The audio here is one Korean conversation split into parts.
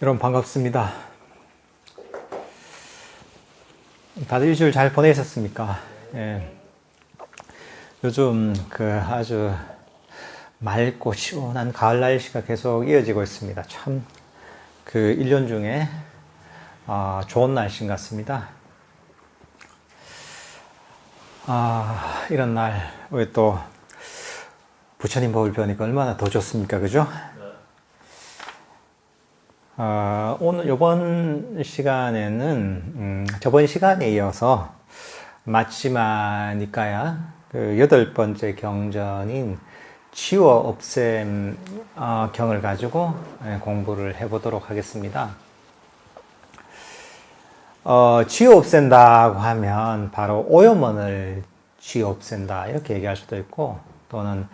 여러분 반갑습니다. 다들 일주일 잘 보내셨습니까? 예. 요즘 아주 맑고 시원한 가을 날씨가 계속 이어지고 있습니다. 참 1년 중에 좋은 날씨인 것 같습니다. 이런 날 왜 또 부처님 법을 배우니까 얼마나 더 좋습니까? 그죠? 오늘 요번 시간에는 저번 시간에 이어서 마치마 니까야 8번째 경전인 치워 없앰 경을 가지고 공부를 해보도록 하겠습니다. 치워 없앤다고 하면 바로 오염원을 치워 없앤다 이렇게 얘기할 수도 있고, 또는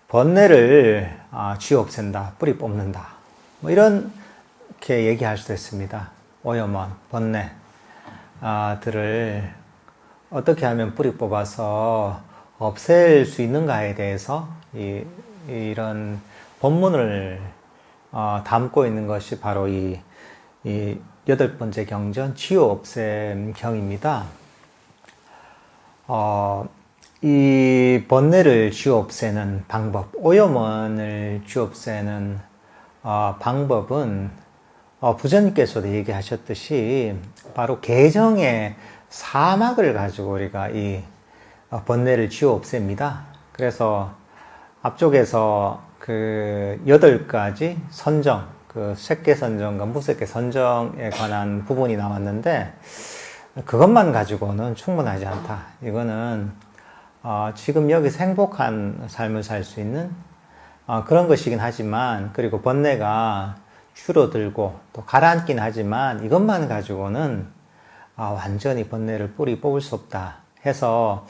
번뇌를 치워 없앤다, 뿌리 뽑는다, 뭐 이렇게 얘기할 수도 있습니다. 오염원, 번뇌 들을 어떻게 하면 뿌리 뽑아서 없앨 수 있는가에 대해서 이런 본문을 담고 있는 것이 바로 이 8번째 경전 치워 없앰 경입니다. 이 번뇌를 치워 없애는 방법, 오염원을 치워 없애는 방법은 부처님께서도 얘기하셨듯이 바로 개정의 사막을 가지고 우리가 이 번뇌를 치워 없앱니다. 그래서 앞쪽에서 8가지 선정, 색계 선정과 무색계 선정에 관한 부분이 나왔는데, 그것만 가지고는 충분하지 않다. 이거는 지금 여기서 행복한 삶을 살 수 있는 그런 것이긴 하지만, 그리고 번뇌가 줄어들고 또 가라앉긴 하지만 이것만 가지고는 완전히 번뇌를 뿌리 뽑을 수 없다 해서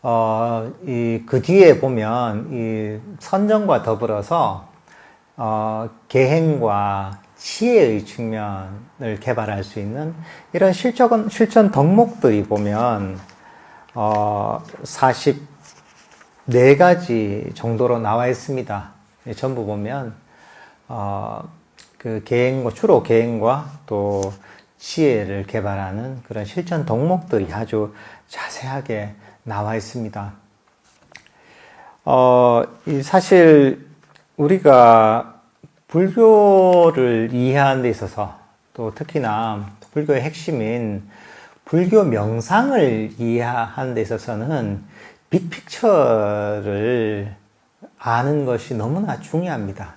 그 뒤에 보면 이 선정과 더불어서 계행과 지혜의 측면을 개발할 수 있는 이런 실천 덕목들이 보면 44가지 정도로 나와 있습니다. 전부 보면 계행과, 주로 계행과 또 지혜를 개발하는 그런 실천 덕목들이 아주 자세하게 나와 있습니다. 사실 우리가 불교를 이해하는 데 있어서, 또 특히나 불교의 핵심인 불교 명상을 이해하는 데 있어서는 빅픽처를 아는 것이 너무나 중요합니다.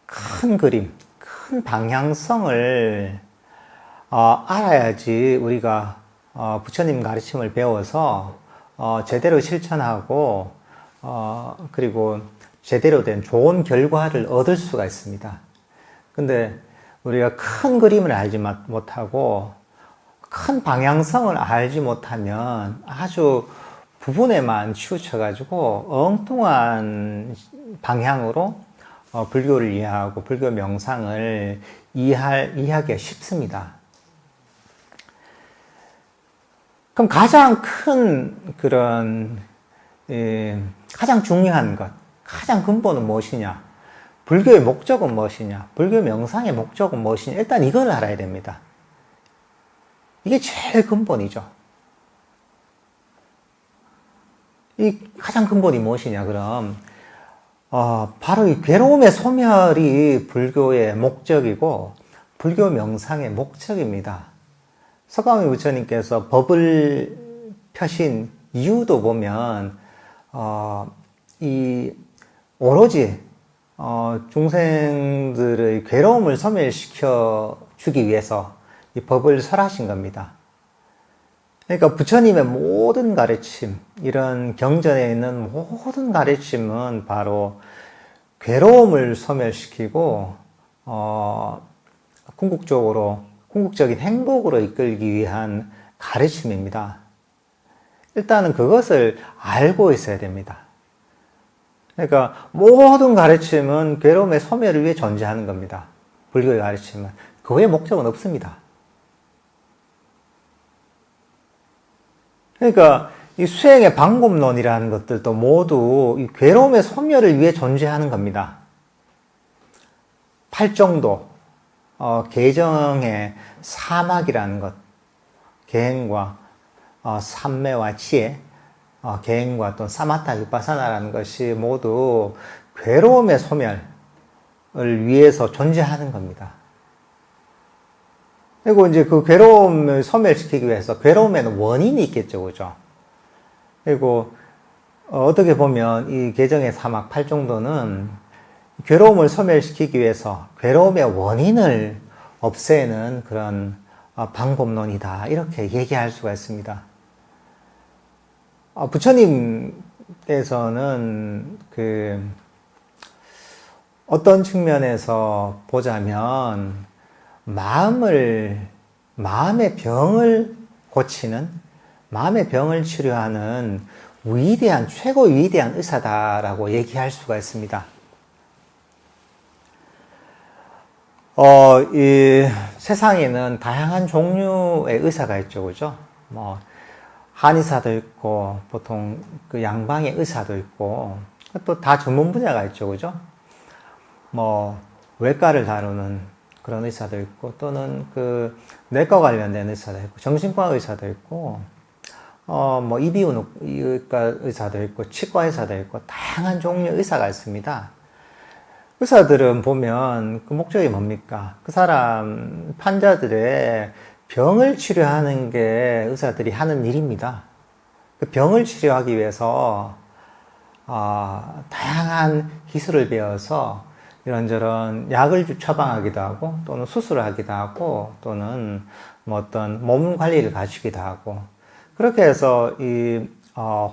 큰 그림, 큰 방향성을 알아야지 우리가 부처님 가르침을 배워서 제대로 실천하고 그리고 제대로 된 좋은 결과를 얻을 수가 있습니다. 근데 우리가 큰 그림을 알지 못하고 큰 방향성을 알지 못하면 아주 부분에만 치우쳐가지고 엉뚱한 방향으로 불교를 이해하고 불교 명상을 이해하기가 쉽습니다. 그럼 가장 큰 가장 중요한 것, 가장 근본은 무엇이냐? 불교의 목적은 무엇이냐? 불교 명상의 목적은 무엇이냐? 일단 이걸 알아야 됩니다. 이게 제일 근본이죠. 이 가장 근본이 무엇이냐, 그럼? 바로 이 괴로움의 소멸이 불교의 목적이고, 불교 명상의 목적입니다. 석가모니 부처님께서 법을 펴신 이유도 보면, 오로지, 중생들의 괴로움을 소멸시켜 주기 위해서 이 법을 설하신 겁니다. 그러니까 부처님의 모든 가르침, 이런 경전에 있는 모든 가르침은 바로 괴로움을 소멸시키고, 궁극적인 행복으로 이끌기 위한 가르침입니다. 일단은 그것을 알고 있어야 됩니다. 그러니까 모든 가르침은 괴로움의 소멸을 위해 존재하는 겁니다. 불교의 가르침은. 그 외에 목적은 없습니다. 그러니까 이 수행의 방법론이라는 것들도 모두 이 괴로움의 소멸을 위해 존재하는 겁니다. 팔정도, 계정의 사막이라는 것, 계행과 삼매와 지혜, 계행과 또 사마타 비파사나라는 것이 모두 괴로움의 소멸을 위해서 존재하는 겁니다. 그리고 이제 그 괴로움을 소멸시키기 위해서 괴로움에는 원인이 있겠죠, 그죠? 그리고 어떻게 보면 이 계정의 사막 8종도는 괴로움을 소멸시키기 위해서 괴로움의 원인을 없애는 그런 방법론이다, 이렇게 얘기할 수가 있습니다. 부처님께서는 어떤 측면에서 보자면 마음의 병을 고치는, 마음의 병을 치료하는 최고 위대한 의사다라고 얘기할 수가 있습니다. 이 세상에는 다양한 종류의 의사가 있죠, 그죠? 한의사도 있고, 보통 그 양방의 의사도 있고, 또 다 전문 분야가 있죠, 그죠? 외과를 다루는 그런 의사도 있고, 또는 내과 관련된 의사도 있고, 정신과 의사도 있고, 이비인후과 의사도 있고, 치과 의사도 있고, 다양한 종류의 의사가 있습니다. 의사들은 보면 그 목적이 뭡니까? 그 사람, 환자들의 병을 치료하는 게 의사들이 하는 일입니다. 그 병을 치료하기 위해서, 다양한 기술을 배워서 이런저런 약을 처방하기도 하고, 또는 수술을 하기도 하고, 또는 어떤 몸 관리를 가지기도 하고, 그렇게 해서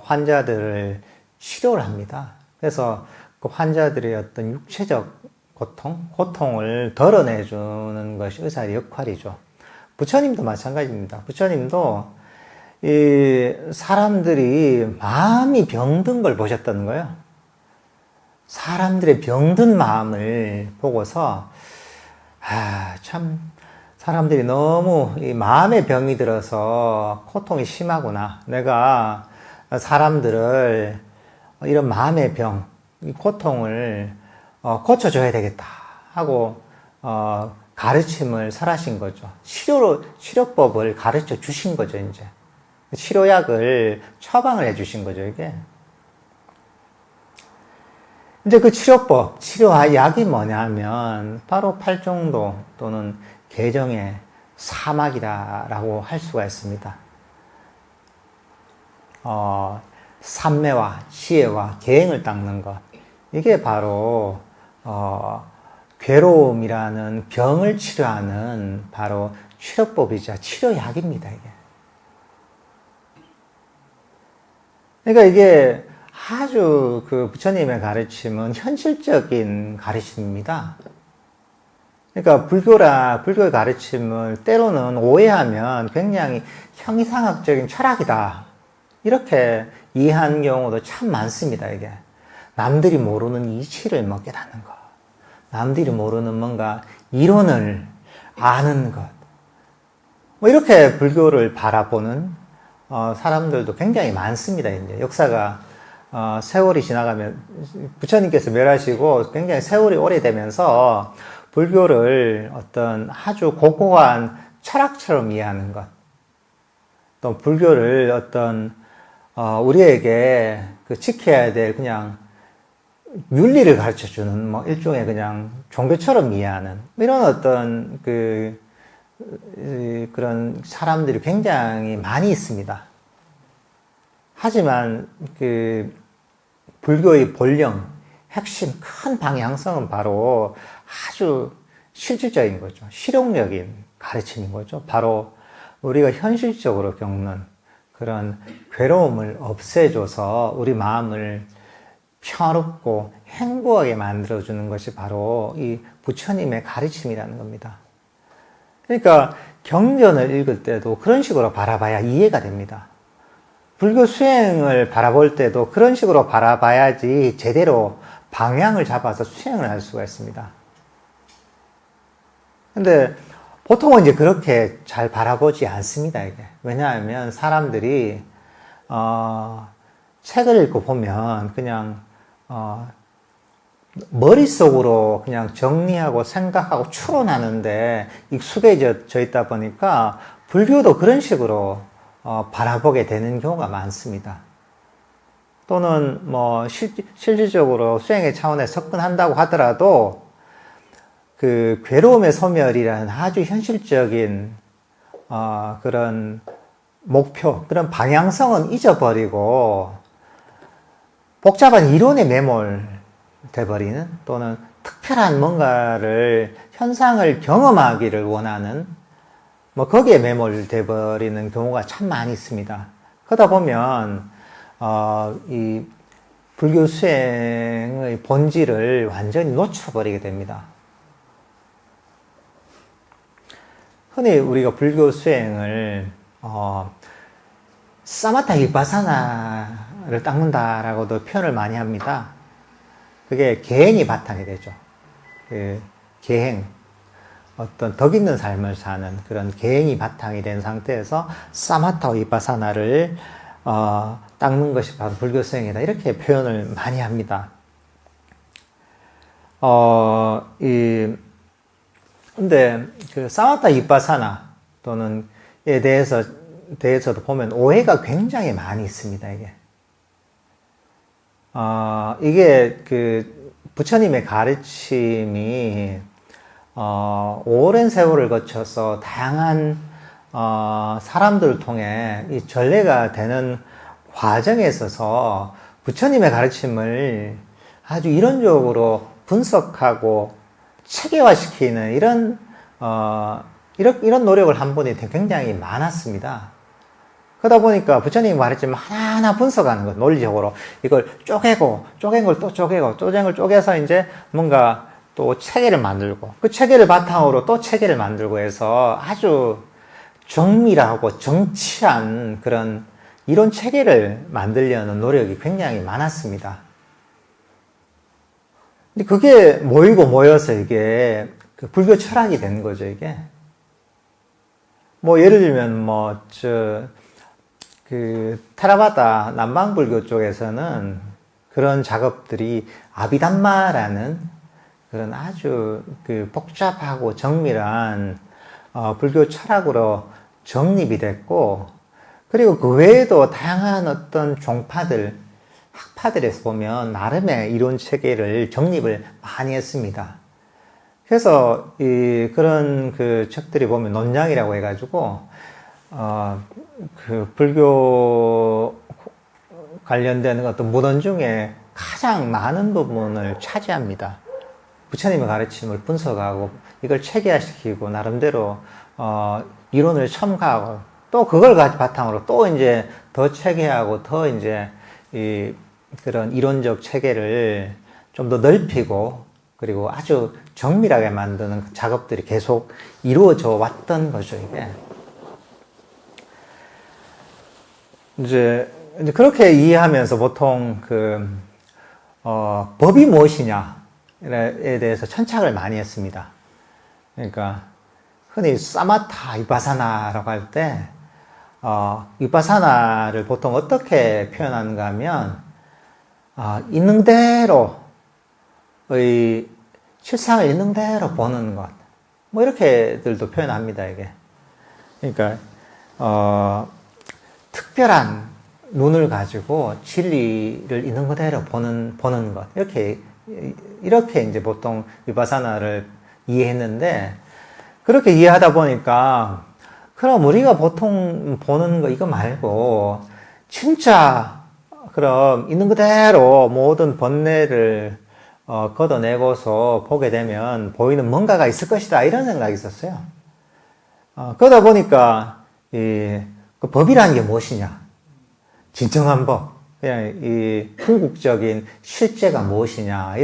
환자들을 치료를 합니다. 그래서 그 환자들의 어떤 육체적 고통을 덜어내주는 것이 의사의 역할이죠. 부처님도 마찬가지입니다. 부처님도 사람들이 마음이 병든 걸 보셨다는 거예요. 사람들의 병든 마음을 보고서, 참, 사람들이 너무 이 마음의 병이 들어서 고통이 심하구나. 내가 사람들을 이런 마음의 병, 이 고통을 고쳐줘야 되겠다 하고 가르침을 설하신 거죠. 치료법을 가르쳐 주신 거죠, 이제. 치료약을 처방을 해 주신 거죠, 이게. 이제 그 치료약이 뭐냐면, 바로 8종도 또는 계정의 사막이다라고 할 수가 있습니다. 삼매와 지혜와 계행을 닦는 것. 이게 바로, 괴로움이라는 병을 치료하는 바로 치료법이자 치료약입니다, 이게. 그러니까 이게 아주 부처님의 가르침은 현실적인 가르침입니다. 그러니까 불교의 가르침을 때로는 오해하면 굉장히 형이상학적인 철학이다, 이렇게 이해하는 경우도 참 많습니다, 이게. 남들이 모르는 이치를 깨닫는 것. 남들이 모르는 뭔가 이론을 아는 것. 이렇게 불교를 바라보는 사람들도 굉장히 많습니다, 이제. 역사가 세월이 지나가면, 부처님께서 멸하시고 굉장히 세월이 오래되면서 불교를 어떤 아주 고고한 철학처럼 이해하는 것. 또 불교를 어떤 우리에게 지켜야 될 그냥 윤리를 가르쳐 주는 일종의 그냥 종교처럼 이해하는 이런 어떤 그런 사람들이 굉장히 많이 있습니다. 하지만 불교의 본령, 핵심 큰 방향성은 바로 아주 실질적인 거죠. 실용적인 가르침인 거죠. 바로 우리가 현실적으로 겪는 그런 괴로움을 없애줘서 우리 마음을 평화롭고 행복하게 만들어주는 것이 바로 이 부처님의 가르침이라는 겁니다. 그러니까 경전을 읽을 때도 그런 식으로 바라봐야 이해가 됩니다. 불교 수행을 바라볼 때도 그런 식으로 바라봐야지 제대로 방향을 잡아서 수행을 할 수가 있습니다. 근데 보통은 이제 그렇게 잘 바라보지 않습니다, 이게. 왜냐하면 사람들이, 책을 읽고 보면 그냥, 머릿속으로 그냥 정리하고 생각하고 추론하는데 익숙해져 있다 보니까 불교도 그런 식으로 바라보게 되는 경우가 많습니다. 또는 뭐 실질적으로 수행의 차원에 접근한다고 하더라도 그 괴로움의 소멸이라는 아주 현실적인 그런 목표, 그런 방향성은 잊어버리고 복잡한 이론에 매몰돼 버리는, 또는 특별한 뭔가를 현상을 경험하기를 원하는 뭐 거기에 매몰돼 버리는 경우가 참 많이 있습니다. 그러다 보면 이 불교 수행의 본질을 완전히 놓쳐버리게 됩니다. 흔히 우리가 불교 수행을 사마타 비파사나를 닦는다라고도 표현을 많이 합니다. 그게 계행이 바탕이 되죠. 그 계행, 어떤 덕 있는 삶을 사는 그런 계행이 바탕이 된 상태에서 사마타 비파사나를 닦는 것이 바로 불교 수행이다, 이렇게 표현을 많이 합니다. 근데 그 사마타 비파사나 또는 에 대해서도 보면 오해가 굉장히 많이 있습니다. 이게 그 부처님의 가르침이 오랜 세월을 거쳐서 다양한 사람들을 통해 이 전례가 되는 과정에 있어서 부처님의 가르침을 아주 이론적으로 분석하고 체계화시키는 이런 노력을 한 분이 굉장히 많았습니다. 그러다 보니까 부처님이 말했지만 하나하나 분석하는 것, 논리적으로 이걸 쪼갠 걸 또 쪼개고, 쪼갠 걸 쪼개서 이제 뭔가 또 체계를 만들고, 그 체계를 바탕으로 또 체계를 만들고 해서 아주 정밀하고 정치한 그런 이론 체계를 만들려는 노력이 굉장히 많았습니다. 근데 그게 모이고 모여서 이게 그 불교 철학이 된 거죠, 이게. 뭐 예를 들면 테라바다 남방불교 쪽에서는 그런 작업들이 아비담마라는 그런 아주 그 복잡하고 정밀한 불교 철학으로 정립이 됐고, 그리고 그 외에도 다양한 어떤 종파들, 학파들에서 보면 나름의 이론 체계를 정립을 많이 했습니다. 그래서 그런 그 책들이 보면 논량이라고 해가지고 그 불교 관련된 어떤 문헌 중에 가장 많은 부분을 차지합니다. 부처님의 가르침을 분석하고 이걸 체계화시키고 나름대로 이론을 첨가하고 또 그걸 바탕으로 또 이제 더 체계하고 더 이제 그런 이론적 체계를 좀 더 넓히고 그리고 아주 정밀하게 만드는 작업들이 계속 이루어져 왔던 거죠, 이게. 이제 그렇게 이해하면서 보통 법이 무엇이냐에 대해서 천착을 많이 했습니다. 그러니까 흔히 사마타 비파사나라고 할 때 비파사나를 보통 어떻게 표현하는가 하면 있는 대로의 실상을 있는 대로 보는 것, 뭐 이렇게들도 표현합니다, 이게. 그러니까 특별한 눈을 가지고 진리를 있는 그대로 보는 것, 이렇게 이제 보통 비파사나를 이해했는데, 그렇게 이해하다 보니까 그럼 우리가 보통 보는 거 이거 말고 진짜 그럼 있는 그대로 모든 번뇌를 걷어내고서 보게 되면 보이는 뭔가가 있을 것이다, 이런 생각이 있었어요. 그러다 보니까 그 법이라는 게 무엇이냐, 진정한 법, 그냥 이 궁극적인 실제가 무엇이냐,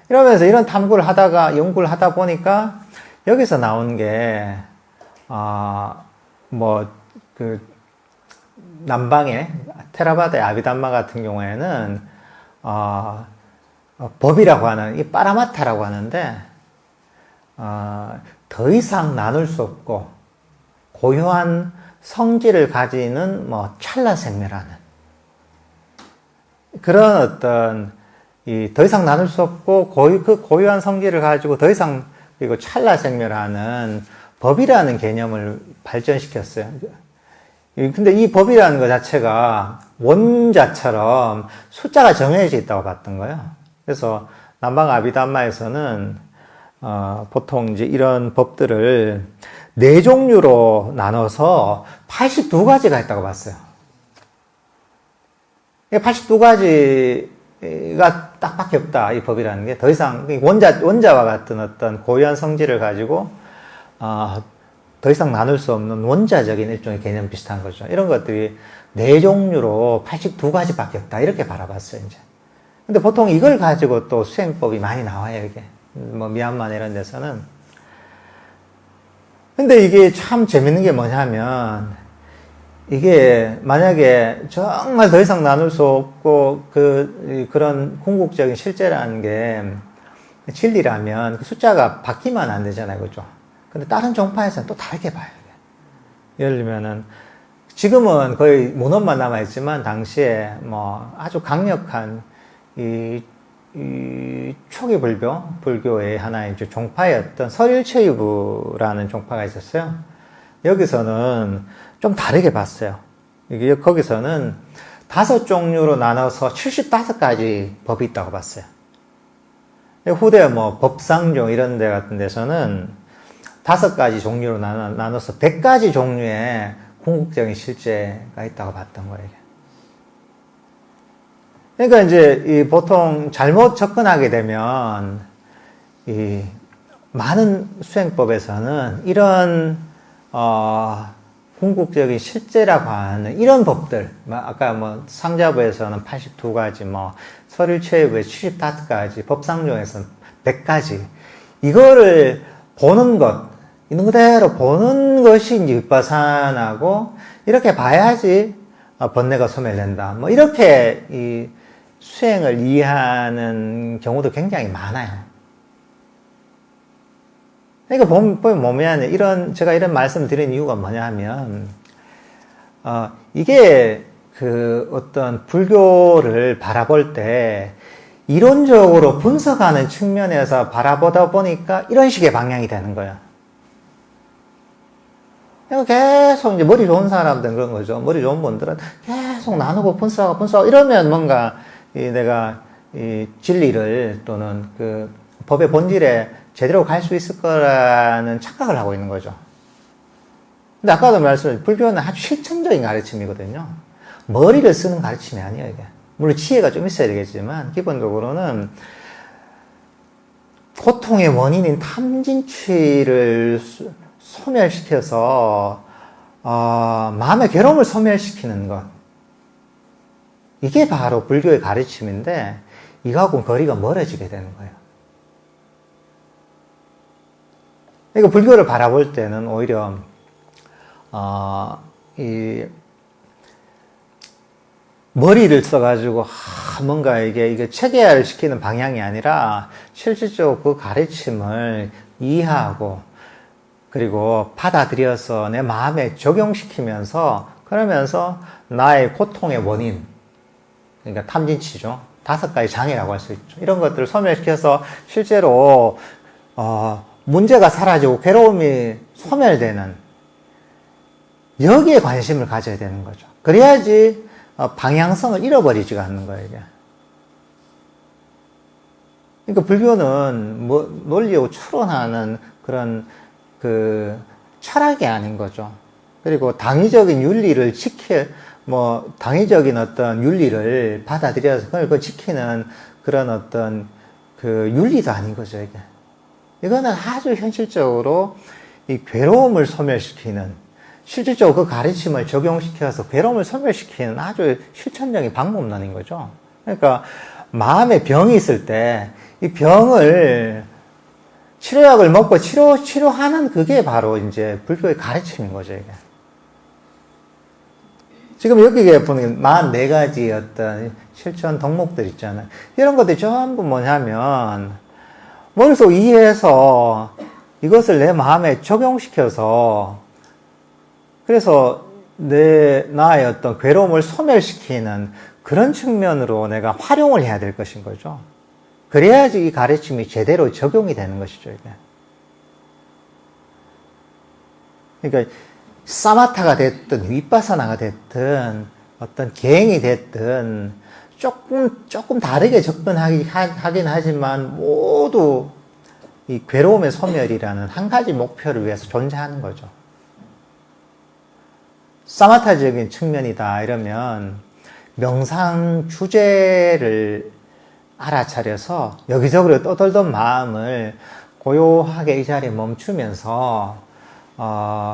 이러면서 이런 탐구를 하다가 연구를 하다 보니까 여기서 나온 게 남방의 테라바다의 아비담마 같은 경우에는 법이라고 하는 이 빠라마타라고 하는데 더 이상 나눌 수 없고 고유한 성질을 가지는 찰나생멸하는 그런 어떤 더 이상 나눌 수 없고 그 고유한 성질을 가지고 더 이상 그리고 찰나생멸하는 법이라는 개념을 발전시켰어요. 근데 이 법이라는 것 자체가 원자처럼 숫자가 정해져 있다고 봤던 거예요. 그래서 남방 아비담마에서는 보통 이제 이런 법들을 4종류로 나눠서 82가지가 있다고 봤어요. 82가지가 딱밖에 없다, 이 법이라는 게. 더 이상 원자와 같은 어떤 고유한 성질을 가지고 더 이상 나눌 수 없는 원자적인 일종의 개념 비슷한 거죠. 이런 것들이 4종류로 82가지밖에 없다, 이렇게 바라봤어요, 이제. 근데 보통 이걸 가지고 또 수행법이 많이 나와요, 이게. 뭐 미얀마 이런 데서는. 근데 이게 참 재밌는 게 뭐냐면, 이게 만약에 정말 더 이상 나눌 수 없고 그런 궁극적인 실제라는 게 진리라면 그 숫자가 바뀌면 안 되잖아요, 그죠? 근데 다른 종파에서는 또 다르게 봐요. 예를 들면은 지금은 거의 문헌만 남아 있지만 당시에 뭐 아주 강력한 이 초기 불교의 하나의 이제 종파였던 설일체유부라는 종파가 있었어요. 여기서는 좀 다르게 봤어요. 거기서는 5종류로 나눠서 75가지 법이 있다고 봤어요. 후대 뭐 법상종 이런 데 같은 데서는 5가지 종류로 나눠서 100가지 종류의 궁극적인 실제가 있다고 봤던 거예요. 그러니까 이제 보통 잘못 접근하게 되면 많은 수행법에서는 이런 궁극적인 실제라고 하는 이런 법들, 아까 뭐 상자부에서는 82가지, 뭐 설일체부에 75가지, 법상종에서는 100가지, 이거를 보는 것, 있는 그대로 보는 것이 이제 윗바산하고 이렇게 봐야지 번뇌가 소멸된다. 뭐 이렇게 이 수행을 이해하는 경우도 굉장히 많아요. 그러니까 보면 제가 이런 말씀을 드린 이유가 뭐냐 하면, 이게 어떤 불교를 바라볼 때 이론적으로 분석하는 측면에서 바라보다 보니까 이런 식의 방향이 되는 거예요. 계속 이제 머리 좋은 사람들은 그런 거죠. 머리 좋은 분들은 계속 나누고 분석하고 이러면 뭔가 내가 진리를 또는 그 법의 본질에 제대로 갈 수 있을 거라는 착각을 하고 있는 거죠. 근데 아까도 말씀드린 불교는 아주 실천적인 가르침이거든요. 머리를 쓰는 가르침이 아니에요, 이게. 물론 지혜가 좀 있어야 되겠지만 기본적으로는 고통의 원인인 탐진취를 소멸시켜서 마음의 괴로움을 소멸시키는 것, 이게 바로 불교의 가르침인데 이거하고는 거리가 멀어지게 되는 거예요. 그러니까 불교를 바라볼 때는 오히려 이 머리를 써가지고 뭔가 이게 체계화를 시키는 방향이 아니라 실질적으로 그 가르침을 이해하고 그리고 받아들여서 내 마음에 적용시키면서 그러면서 나의 고통의 원인, 그러니까 탐진치죠. 5가지 장애라고 할 수 있죠. 이런 것들을 소멸시켜서 실제로 문제가 사라지고 괴로움이 소멸되는 여기에 관심을 가져야 되는 거죠. 그래야지 방향성을 잃어버리지가 않는 거예요, 이게. 그러니까 불교는 뭐 논리하고 추론하는 그런 철학이 아닌 거죠. 그리고 당위적인 윤리를 당위적인 어떤 윤리를 받아들여서 그걸 지키는 그런 어떤 윤리도 아닌 거죠, 이게. 이거는 아주 현실적으로 이 괴로움을 소멸시키는, 실질적으로 그 가르침을 적용시켜서 괴로움을 소멸시키는 아주 실천적인 방법론인 거죠. 그러니까 마음에 병이 있을 때 이 병을 치료약을 먹고 치료하는 그게 바로 이제 불교의 가르침인 거죠, 이게. 지금 여기에 보면 44가지 어떤 실천 덕목들 있잖아요. 이런 것들이 전부 뭐냐면, 머릿속 이해해서 이것을 내 마음에 적용시켜서, 그래서 나의 어떤 괴로움을 소멸시키는 그런 측면으로 내가 활용을 해야 될 것인 거죠. 그래야지 이 가르침이 제대로 적용이 되는 것이죠, 이게. 그러니까, 사마타가 됐든, 위파사나가 됐든, 어떤 계행이 됐든, 조금 다르게 접근하긴 하지만, 모두 이 괴로움의 소멸이라는 한 가지 목표를 위해서 존재하는 거죠. 사마타적인 측면이다, 이러면, 명상 주제를 알아차려서 여기저기로 떠돌던 마음을 고요하게 이 자리에 멈추면서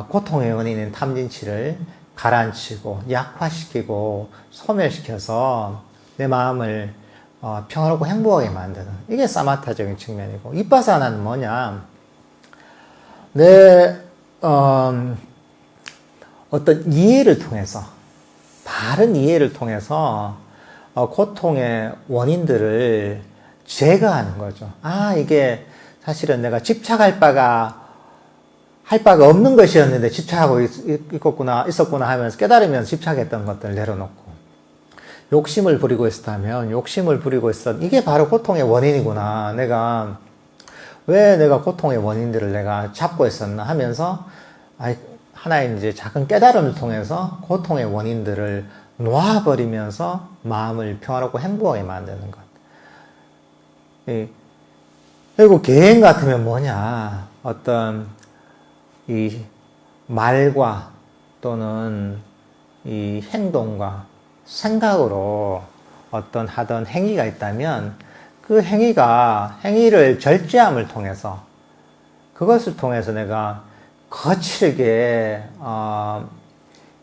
고통의 원인인 탐진치를 가라앉히고 약화시키고 소멸시켜서 내 마음을 평화롭고 행복하게 만드는, 이게 사마타적인 측면이고, 위파사나는 뭐냐, 내 어떤 이해를 통해서, 바른 이해를 통해서 고통의 원인들을 제거하는 거죠. 이게 사실은 내가 집착할 바가 없는 것이었는데 집착하고 있었구나 하면서 깨달으면서 집착했던 것들을 내려놓고, 욕심을 부리고 있었다면 욕심을 부리고 이게 바로 고통의 원인이구나. 왜 내가 고통의 원인들을 내가 잡고 있었나 하면서 하나의 이제 작은 깨달음을 통해서 고통의 원인들을 놓아버리면서 마음을 평화롭고 행복하게 만드는 것. 그리고 계행 같으면 뭐냐, 어떤 이 말과 또는 이 행동과 생각으로 어떤 하던 행위가 있다면 그 행위를 절제함을 통해서, 그것을 통해서 내가 거칠게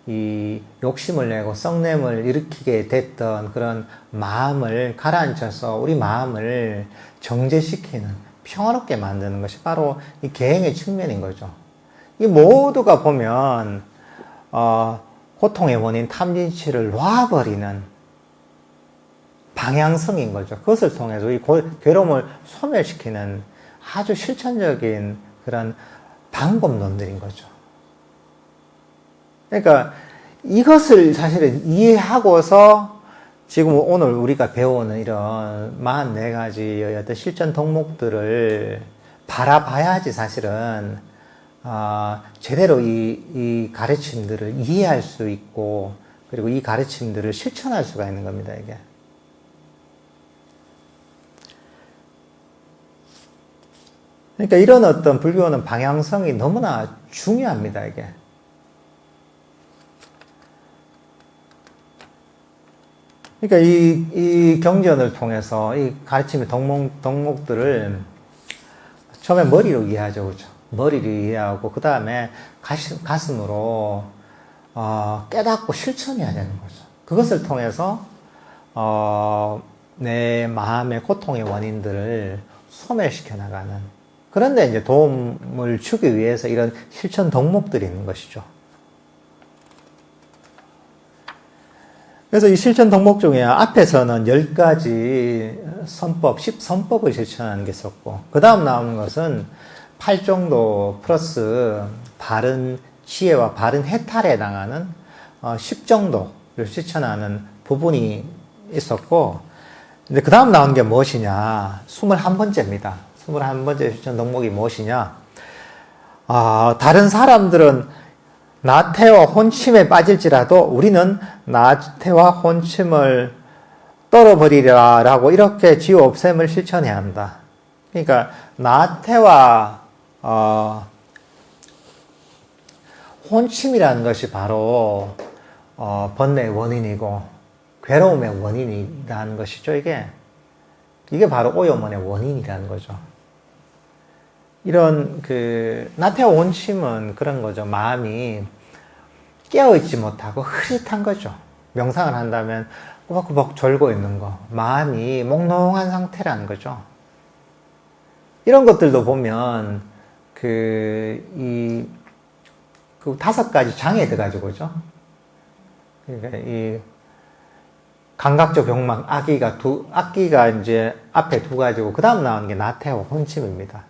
이 욕심을 내고 썩냄을 일으키게 됐던 그런 마음을 가라앉혀서 우리 마음을 정제시키는, 평화롭게 만드는 것이 바로 이 계행의 측면인 거죠. 이 모두가 보면 고통의 원인 탐진치를 놔버리는 방향성인 거죠. 그것을 통해서 이 괴로움을 소멸시키는 아주 실천적인 그런 방법론들인 거죠. 그러니까 이것을 사실은 이해하고서 지금 오늘 우리가 배우는 이런 44가지의 어떤 실천 덕목들을 바라봐야지 사실은 제대로 이 가르침들을 이해할 수 있고, 그리고 이 가르침들을 실천할 수가 있는 겁니다, 이게. 그러니까 이런 어떤 불교는 방향성이 너무나 중요합니다, 이게. 그러니까 이 경전을 통해서 이 가르침의 덕목들을 처음에 머리로 이해하죠, 그죠? 머리로 이해하고, 그 다음에 가슴으로, 깨닫고 실천해야 되는 거죠. 그것을 통해서, 내 마음의 고통의 원인들을 소멸시켜 나가는. 그런데 이제 도움을 주기 위해서 이런 실천 덕목들이 있는 것이죠. 그래서 이 실천 덕목 중에 앞에서는 10가지 선법, 10선법을 실천하는 게 있었고, 그 다음 나오는 것은 8정도 플러스 바른 지혜와 바른 해탈에 해당하는 10정도를 실천하는 부분이 있었고, 근데 그 다음 나온 게 무엇이냐? 21번째입니다. 21번째 실천 덕목이 무엇이냐? 다른 사람들은 나태와 혼침에 빠질지라도 우리는 나태와 혼침을 떨어버리라 라고 이렇게 지우 없앰을 실천해야 한다. 그러니까 나태와 혼침이라는 것이 바로 번뇌의 원인이고 괴로움의 원인이라는 것이죠. 이게 바로 오염원의 원인이라는 거죠. 이런 나태와 혼침은 그런 거죠. 마음이 깨어있지 못하고 흐릿한 거죠. 명상을 한다면 꾸벅꾸벅 졸고 있는 거, 마음이 몽롱한 상태라는 거죠. 이런 것들도 보면 그 5가지 장애들 가지고죠. 그러니까 이 감각적 욕망, 악기가 이제 앞에 2가지고 그 다음 나오는 게 나태와 혼침입니다.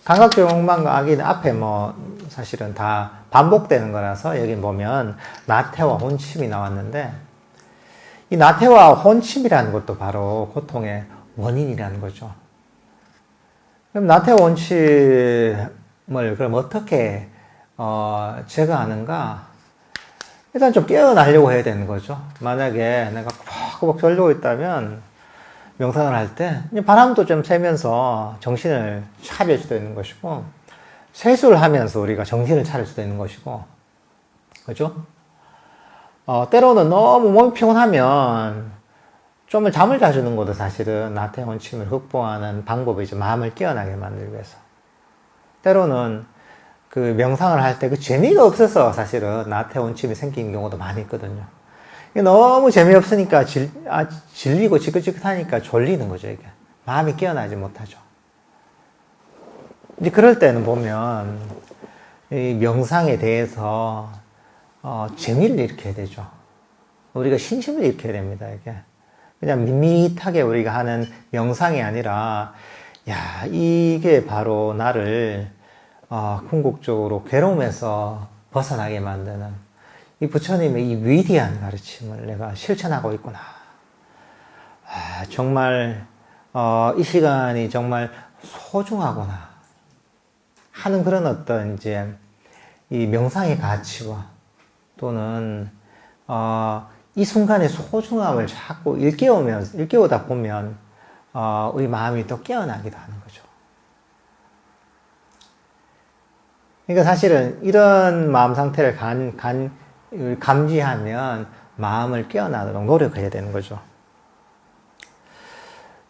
감각적 욕망과 악의는 앞에 뭐 사실은 다 반복되는 거라서 여기 보면 나태와 혼침이 나왔는데 이 나태와 혼침이라는 것도 바로 고통의 원인이라는 거죠. 그럼 나태와 혼침을 그럼 어떻게 제거하는가? 일단 좀 깨어나려고 해야 되는 거죠. 만약에 내가 꾸벅꾸벅 졸고 있다면 명상을 할 때 바람도 좀 쐬면서 정신을 차릴 수도 있는 것이고 세수를 하면서 우리가 정신을 차릴 수도 있는 것이고 그죠? 때로는 너무 몸이 피곤하면 좀 잠을 자주는 것도 사실은 나태와 혼침을 극복하는 방법이죠. 마음을 깨어나게 만들기 위해서. 때로는 그 명상을 할 때 그 재미가 없어서 사실은 나태와 혼침이 생기는 경우도 많이 있거든요. 너무 재미없으니까 질리고 지긋지긋하니까 졸리는 거죠, 이게. 마음이 깨어나지 못하죠. 이제 그럴 때는 보면 이 명상에 대해서 재미를 일으켜야 되죠. 우리가 신심을 일으켜야 됩니다, 이게. 그냥 밋밋하게 우리가 하는 명상이 아니라 야, 이게 바로 나를 궁극적으로 괴로움에서 벗어나게 만드는 이 부처님의 이 위대한 가르침을 내가 실천하고 있구나. 정말 이 시간이 정말 소중하구나 하는 그런 어떤 이제 이 명상의 가치와 또는 이 순간의 소중함을 자꾸 일깨우다 보면 우리 마음이 또 깨어나기도 하는 거죠. 그러니까 사실은 이런 마음 상태를 감지하면 마음을 깨어나도록 노력해야 되는 거죠.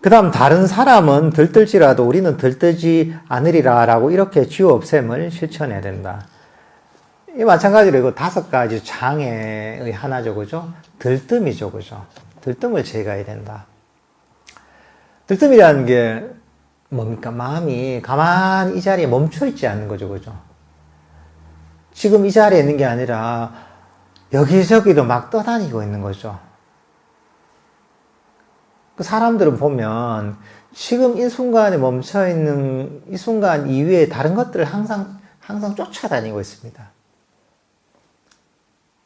그 다음 다른 사람은 들뜰지라도 우리는 들뜨지 않으리라 라고 이렇게 쥐어 없앰을 실천해야 된다. 이 마찬가지로 이거 5가지 장애의 하나죠, 그죠? 들뜸이죠, 그죠? 들뜸을 제거해야 된다. 들뜸이라는 게 뭡니까? 마음이 가만히 이 자리에 멈춰 있지 않는 거죠, 그죠? 지금 이 자리에 있는 게 아니라 여기저기도 막 떠다니고 있는 거죠. 그 사람들은 보면 지금 이 순간에 멈춰 있는 이 순간 이외에 다른 것들을 항상 쫓아다니고 있습니다.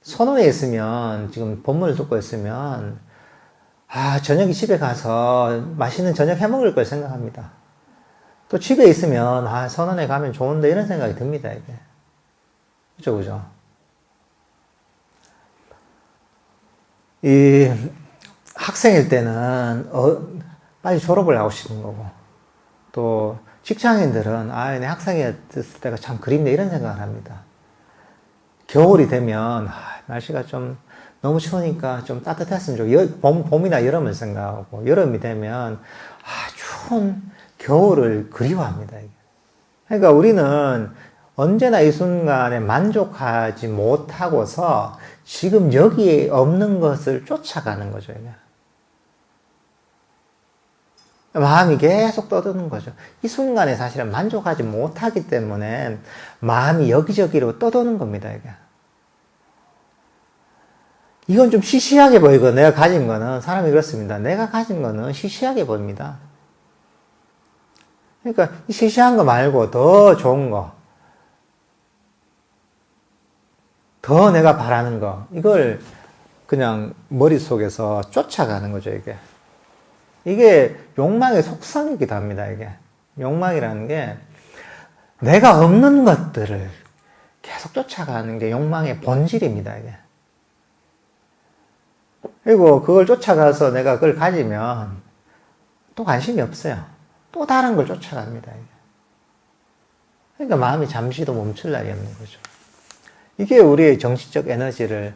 선원에 있으면, 지금 본문을 듣고 있으면, 저녁에 집에 가서 맛있는 저녁 해 먹을 걸 생각합니다. 또 집에 있으면, 선원에 가면 좋은데, 이런 생각이 듭니다, 이게. 그죠? 이 학생일 때는, 빨리 졸업을 하고 싶은 거고, 또 직장인들은, 내 학생이었을 때가 참 그립네, 이런 생각을 합니다. 겨울이 되면, 날씨가 좀 너무 추우니까 좀 따뜻했으면 좋겠고, 봄이나 여름을 생각하고, 여름이 되면, 추운 겨울을 그리워합니다, 이게. 그러니까 우리는 언제나 이 순간에 만족하지 못하고서 지금 여기에 없는 것을 쫓아가는 거죠, 이게. 마음이 계속 떠드는 거죠. 이 순간에 사실은 만족하지 못하기 때문에 마음이 여기저기로 떠도는 겁니다, 이게. 이건 좀 시시하게 보이고, 내가 가진 거는, 사람이 그렇습니다. 내가 가진 거는 시시하게 보입니다. 그러니까, 이 시시한 거 말고 더 좋은 거, 더 내가 바라는 거, 이걸 그냥 머릿속에서 쫓아가는 거죠, 이게. 이게 욕망의 속성이기도 합니다, 이게. 욕망이라는 게 내가 없는 것들을 계속 쫓아가는 게 욕망의 본질입니다, 이게. 그리고 그걸 쫓아가서 내가 그걸 가지면 또 관심이 없어요. 또 다른 걸 쫓아갑니다, 이게. 그러니까 마음이 잠시도 멈출 날이 없는 거죠. 이게 우리의 정신적 에너지를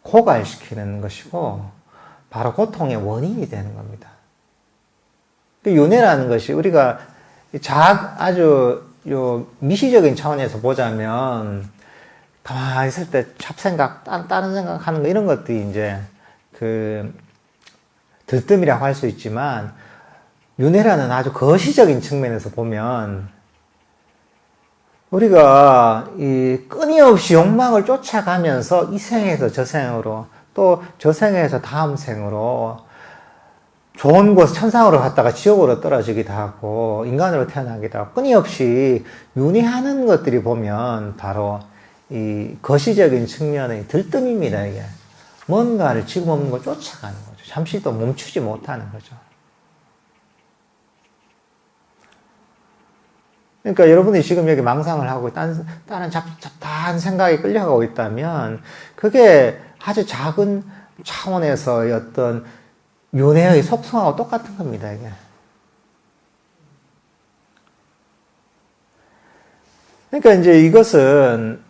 고갈시키는 것이고 바로 고통의 원인이 되는 겁니다. 윤회라는 것이 우리가 아주 미시적인 차원에서 보자면 가만히 있을 때 잡생각, 다른 생각하는 거 이런 것들이 이제 들뜸이라고 할 수 있지만 윤회라는 아주 거시적인 측면에서 보면 우리가 이 끊임없이 욕망을 쫓아가면서 이 생에서 저 생으로 또 저 생에서 다음 생으로 좋은 곳 천상으로 갔다가 지옥으로 떨어지기도 하고 인간으로 태어나기도 하고 끊임없이 윤회하는 것들이 보면 바로 이 거시적인 측면의 들뜸입니다. 이게 뭔가를 지금 없는 걸 쫓아가는 거죠. 잠시도 멈추지 못하는 거죠. 그러니까 여러분이 지금 여기 망상을 하고 다른 잡다한 생각에 끌려가고 있다면 그게 아주 작은 차원에서의 어떤 윤회의 속성하고 똑같은 겁니다. 이게. 그러니까 이제 이것은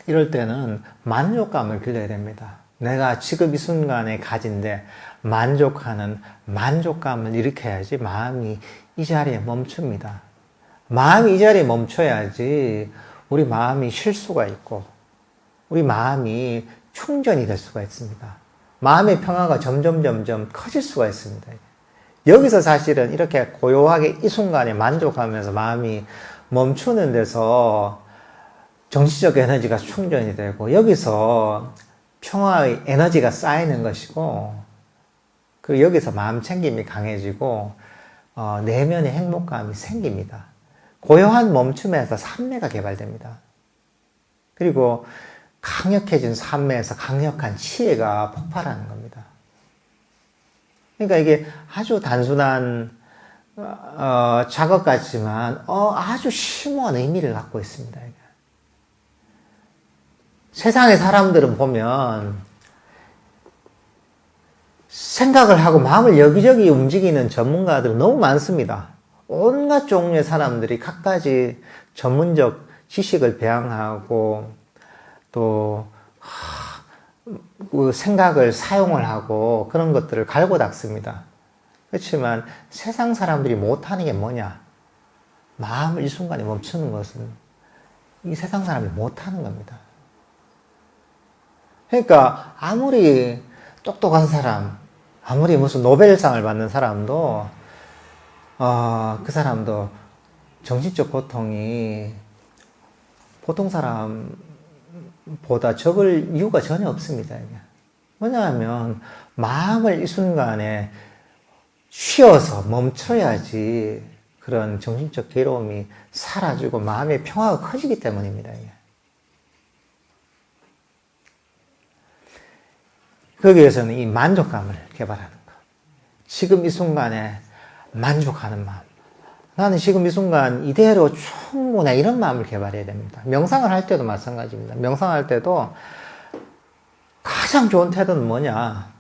이럴 때는 만족감을 길러야 됩니다. 내가 지금 이 순간에 가진데 만족하는 만족감을 일으켜야지 마음이 이 자리에 멈춥니다. 마음이 이 자리에 멈춰야지 우리 마음이 쉴 수가 있고 우리 마음이 충전이 될 수가 있습니다. 마음의 평화가 점점 커질 수가 있습니다. 여기서 사실은 이렇게 고요하게 이 순간에 만족하면서 마음이 멈추는 데서 정신적 에너지가 충전이 되고 여기서 평화의 에너지가 쌓이는 것이고 그리고 여기서 마음 챙김이 강해지고 내면의 행복감이 생깁니다. 고요한 멈춤에서 삼매가 개발됩니다. 그리고 강력해진 삼매에서 강력한 치혜가 폭발하는 겁니다. 그러니까 이게 아주 단순한 작업 같지만 아주 심오한 의미를 갖고 있습니다. 이게. 세상의 사람들은 보면 생각을 하고 마음을 여기저기 움직이는 전문가들은 너무 많습니다. 온갖 종류의 사람들이 갖가지 전문적 지식을 배양하고 또 그 생각을 사용을 하고 그런 것들을 갈고 닦습니다. 그렇지만 세상 사람들이 못하는 게 뭐냐? 마음을 이 순간에 멈추는 것은 이 세상 사람이 못하는 겁니다. 그러니까 아무리 똑똑한 사람, 아무리 무슨 노벨상을 받는 사람도 그 사람도 정신적 고통이 보통 사람보다 적을 이유가 전혀 없습니다. 이게. 왜냐하면 마음을 이 순간에 쉬어서 멈춰야지 그런 정신적 괴로움이 사라지고 마음의 평화가 커지기 때문입니다. 이게. 거기에서는 이 만족감을 개발하는 것. 지금 이 순간에 만족하는 마음. 나는 지금 이 순간 이대로 충분해. 이런 마음을 개발해야 됩니다. 명상을 할 때도 마찬가지입니다. 명상할 때도 가장 좋은 태도는 뭐냐?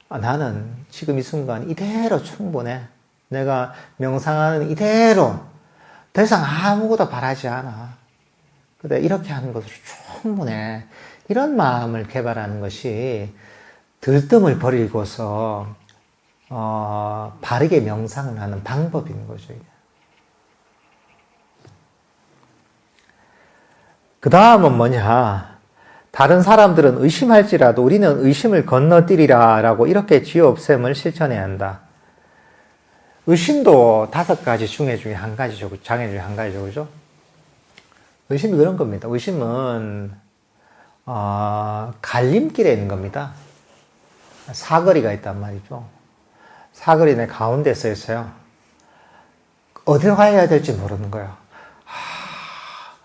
나는 지금 이 순간 이대로 충분해. 내가 명상하는 이대로 더 이상 아무것도 바라지 않아. 근데 이렇게 하는 것으로 충분해. 이런 마음을 개발하는 것이 들뜸을 버리고서 바르게 명상을 하는 방법인 거죠. 그 다음은 뭐냐? 다른 사람들은 의심할지라도 우리는 의심을 건너뛰리라 라고 이렇게 지혜 없앰을 실천해야 한다. 의심도 5가지 중에 한 가지죠. 장애 중에 한 가지죠. 그죠? 의심이 그런 겁니다. 의심은 갈림길에 있는 겁니다. 사거리가 있단 말이죠. 사거리 내 가운데 서 있어요. 어디로 가야 될지 모르는 거예요.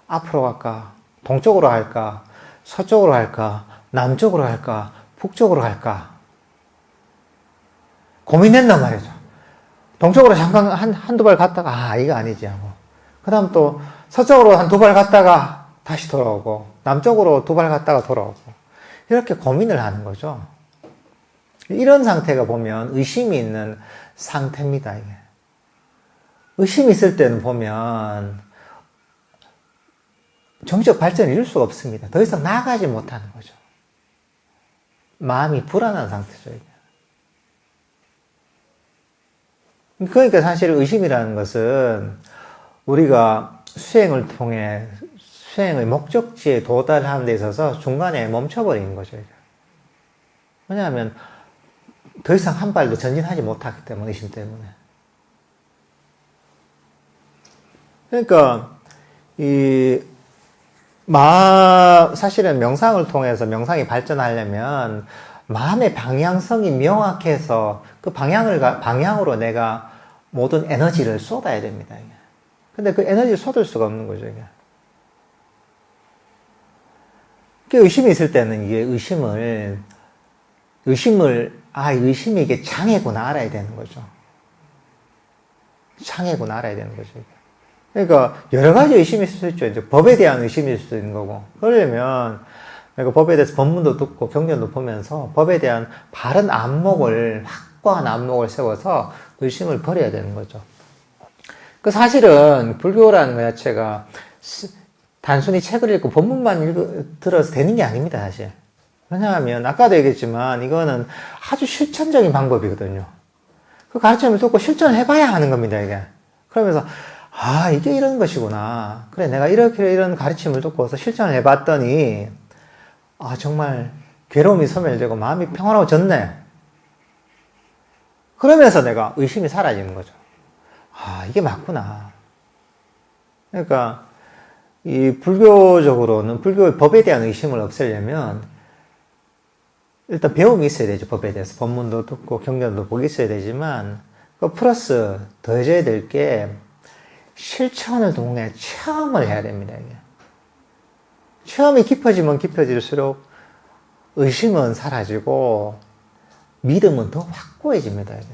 앞으로 갈까? 동쪽으로 갈까? 서쪽으로 갈까? 남쪽으로 갈까? 북쪽으로 갈까? 고민된단 말이죠. 동쪽으로 잠깐 한두 발 갔다가 이거 아니지 하고 그 다음 또 서쪽으로 한 2발 갔다가 다시 돌아오고 남쪽으로 2발 갔다가 돌아오고 이렇게 고민을 하는 거죠. 이런 상태가 보면 의심이 있는 상태입니다. 이게. 의심이 있을 때는 보면 정신적 발전을 이룰 수가 없습니다. 더 이상 나아가지 못하는 거죠. 마음이 불안한 상태죠. 이게. 그러니까 사실 의심이라는 것은 우리가 수행을 통해 수행의 목적지에 도달하는 데 있어서 중간에 멈춰버리는 거죠. 이게. 왜냐하면 더 이상 한 발도 전진하지 못하기 때문에, 의심 때문에. 그러니까 사실은 명상을 통해서 명상이 발전하려면 마음의 방향성이 명확해서 그 방향으로 내가 모든 에너지를 쏟아야 됩니다. 이게. 근데 그 에너지를 쏟을 수가 없는 거죠, 이게. 의심이 있을 때는 이게 의심이 이게 장애구나 알아야 되는 거죠. 장애구나 알아야 되는 거죠, 이게. 그러니까 여러 가지 의심이 있을 수 있죠. 이제 법에 대한 의심일 수도 있는 거고. 그러려면 내가 법에 대해서 법문도 듣고 경전도 보면서 법에 대한 바른 안목을, 확고한 안목을 세워서 의심을 버려야 되는 거죠. 사실은 불교라는 것 자체가 단순히 책을 읽고 법문만 들어서 되는 게 아닙니다, 사실. 왜냐하면 아까도 얘기했지만 이거는 아주 실천적인 방법이거든요. 그 가르침을 듣고 실천을 해봐야 하는 겁니다, 이게. 그러면서 이게 이런 것이구나. 그래, 내가 이런 가르침을 듣고서 실천을 해봤더니 정말 괴로움이 소멸되고 마음이 평안해졌네. 그러면서 내가 의심이 사라지는 거죠. 이게 맞구나. 그러니까 이 불교적으로는 불교의 법에 대한 의심을 없애려면 일단 배움이 있어야 되죠. 법에 대해서 법문도 듣고 경전도 보고 있어야 되지만 그 플러스 더해져야 될 게 실천을 통해 체험을 해야 됩니다. 이게. 체험이 깊어지면 깊어질수록 의심은 사라지고 믿음은 더 확고해집니다. 이게.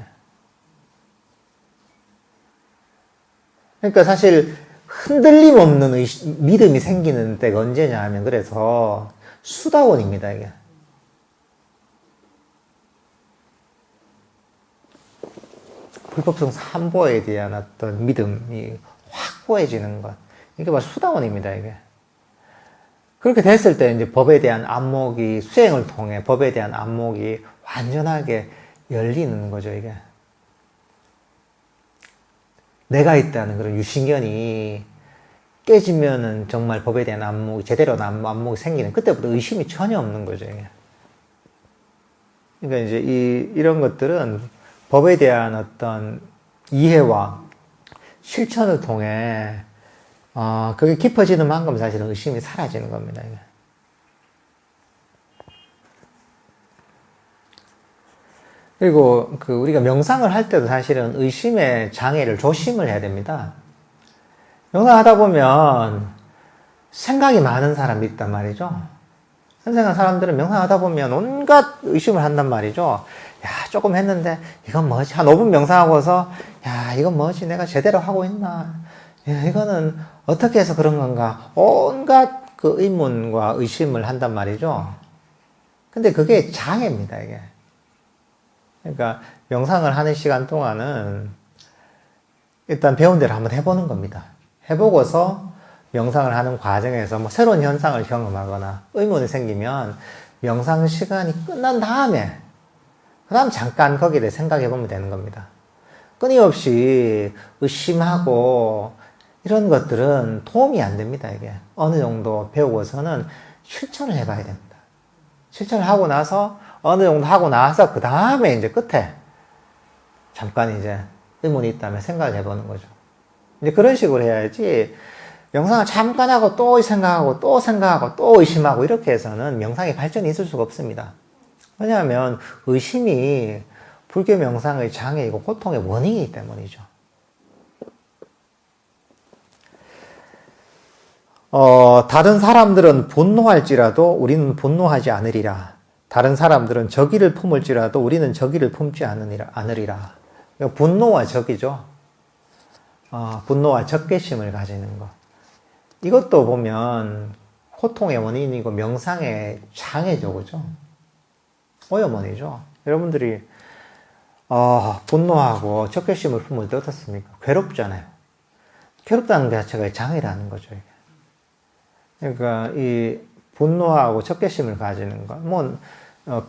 그러니까 사실 흔들림 없는 믿음이 생기는 때가 언제냐 하면 그래서 수다원입니다. 이게. 불법성 삼보에 대한 어떤 믿음이 확고해지는 것. 이게 바로 수다원입니다, 이게. 그렇게 됐을 때 이제 법에 대한 안목이 수행을 통해 법에 대한 안목이 완전하게 열리는 거죠, 이게. 내가 있다는 그런 유신견이 깨지면은 정말 법에 대한 안목이, 제대로 안목이 생기는, 그때부터 의심이 전혀 없는 거죠, 이게. 그러니까 이제 이런 것들은 법에 대한 어떤 이해와 실천을 통해 그게 깊어지는 만큼 사실은 의심이 사라지는 겁니다. 이게. 그리고 우리가 명상을 할 때도 사실은 의심의 장애를 조심을 해야 됩니다. 명상하다 보면 생각이 많은 사람이 있단 말이죠. 선생님 사람들은 명상하다 보면 온갖 의심을 한단 말이죠. 조금 했는데 이건 뭐지? 한 5분 명상하고서 이건 뭐지? 내가 제대로 하고 있나? 이거는 어떻게 해서 그런 건가? 온갖 그 의문과 의심을 한단 말이죠. 근데 그게 장애입니다, 이게. 그러니까 명상을 하는 시간 동안은 일단 배운 대로 한번 해보는 겁니다. 해보고서 명상을 하는 과정에서 뭐 새로운 현상을 경험하거나 의문이 생기면 명상 시간이 끝난 다음에 그 다음 잠깐 거기에 대해 생각해 보면 되는 겁니다. 끊임없이 의심하고 이런 것들은 도움이 안 됩니다, 이게. 어느 정도 배우고서는 실천을 해봐야 됩니다. 실천을 하고 나서, 어느 정도 하고 나서, 그 다음에 이제 끝에 잠깐 이제 의문이 있다면 생각을 해보는 거죠. 이제 그런 식으로 해야지, 명상을 잠깐 하고 또 생각하고 또 생각하고 또 의심하고 이렇게 해서는 명상의 발전이 있을 수가 없습니다. 왜냐하면 의심이 불교 명상의 장애이고 고통의 원인이기 때문이죠. 다른 사람들은 분노할지라도 우리는 분노하지 않으리라. 다른 사람들은 적의를 품을지라도 우리는 적의를 품지 않으리라. 분노와 적이죠. 분노와 적개심을 가지는 것. 이것도 보면 고통의 원인이고 명상의 장애죠, 그죠? 오염원이죠. 여러분들이 분노하고 적개심을 품을 때 어떻습니까? 괴롭잖아요. 괴롭다는 것 자체가 장애라는 거죠, 이게. 그러니까 이 분노하고 적개심을 가지는 것,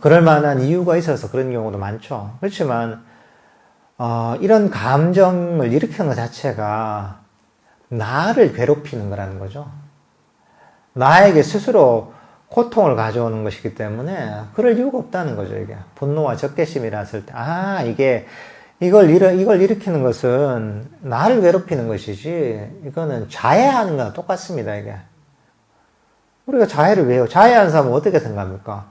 그럴 만한 이유가 있어서 그런 경우도 많죠. 그렇지만 이런 감정을 일으키는 것 자체가 나를 괴롭히는 거라는 거죠. 나에게 스스로 고통을 가져오는 것이기 때문에 그럴 이유가 없다는 거죠, 이게. 분노와 적개심이라 했을 때, 이걸 일으키는 것은 나를 괴롭히는 것이지, 이거는 자해하는 거랑 똑같습니다, 이게. 우리가 자해를 왜 해요? 자해하는 사람은 어떻게 생각합니까?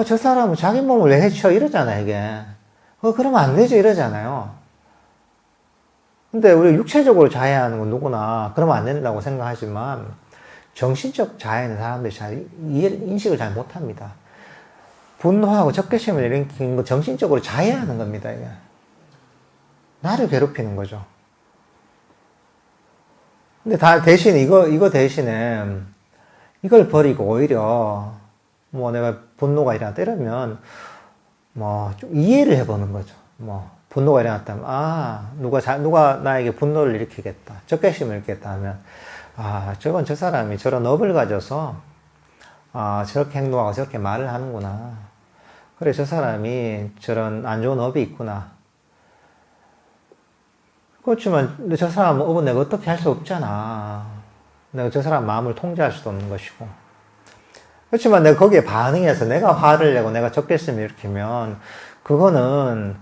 저 사람은 자기 몸을 왜 해쳐? 이러잖아요, 이게. 그러면 안 되죠, 이러잖아요. 근데 우리 육체적으로 자해하는 건 누구나 그러면 안 된다고 생각하지만 정신적 자해는 사람들이 잘 인식을 잘 못합니다. 분노하고 적개심을 일으키는 거 정신적으로 자해하는 겁니다, 이게. 나를 괴롭히는 거죠. 근데 대신 이거 대신에 이걸 버리고 오히려 뭐 내가 분노가 일어났다 이러면 뭐 좀 이해를 해보는 거죠. 뭐 분노가 일어났다면 누가 나에게 분노를 일으키겠다, 적개심을 일으키겠다 하면 저건 저 사람이 저런 업을 가져서 저렇게 행동하고 저렇게 말을 하는구나. 그래, 저 사람이 저런 안 좋은 업이 있구나. 그렇지만 저 사람 업은 내가 어떻게 할 수 없잖아. 내가 저 사람 마음을 통제할 수도 없는 것이고. 그렇지만 내가 거기에 반응해서 내가 화를 내고 내가 적개심을 일으키면 그거는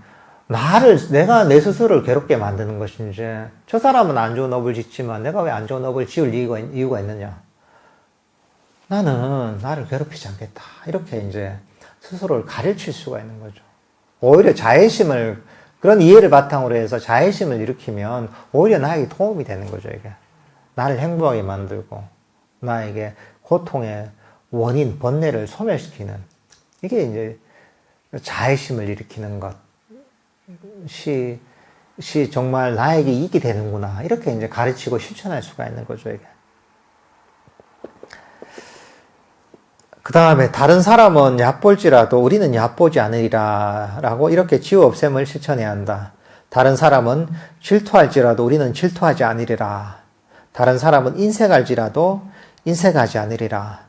내가 내 스스로를 괴롭게 만드는 것인지, 저 사람은 안 좋은 업을 짓지만 내가 왜 안 좋은 업을 지을 이유가 있느냐. 나는 나를 괴롭히지 않겠다. 이렇게 이제 스스로를 가르칠 수가 있는 거죠. 오히려 그런 이해를 바탕으로 해서 자애심을 일으키면 오히려 나에게 도움이 되는 거죠, 이게. 나를 행복하게 만들고, 나에게 고통의 원인, 번뇌를 소멸시키는, 이게 이제 자애심을 일으키는 것이 정말 나에게 이익이 되는구나. 이렇게 이제 가르치고 실천할 수가 있는 거죠, 이게. 그 다음에 다른 사람은 얕볼지라도 우리는 얕보지 않으리라 라고 이렇게 지우 없앰을 실천해야 한다. 다른 사람은 질투할지라도 우리는 질투하지 않으리라. 다른 사람은 인색할지라도 인색하지 않으리라.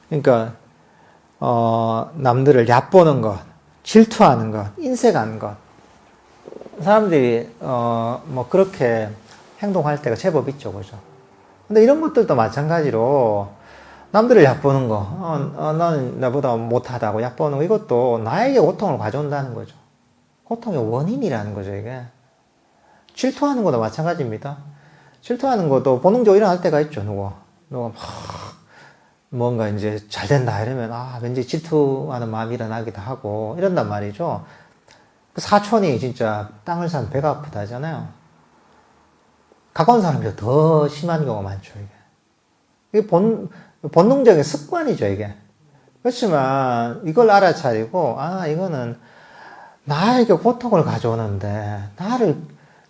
그러니까 남들을 얕보는 것, 질투하는 것, 인색하는 것, 사람들이 뭐 그렇게 행동할 때가 제법 있죠, 그죠? 근데 이런 것들도 마찬가지로 남들을 얕보는 거, 나는 나보다 못하다고 얕보는 거, 이것도 나에게 고통을 가져온다는 거죠. 고통의 원인이라는 거죠, 이게. 질투하는 것도 마찬가지입니다. 질투하는 것도 본능적으로 일어날 때가 있죠, 누가 막 뭔가 이제 잘 된다 이러면 왠지 질투하는 마음이 일어나기도 하고 이런단 말이죠. 그 사촌이 진짜 땅을 산 배가 아프다 하잖아요. 가까운 사람이 더 심한 경우가 많죠, 이게. 이게 본능적인 습관이죠, 이게. 그렇지만 이걸 알아차리고 이거는 나에게 고통을 가져오는데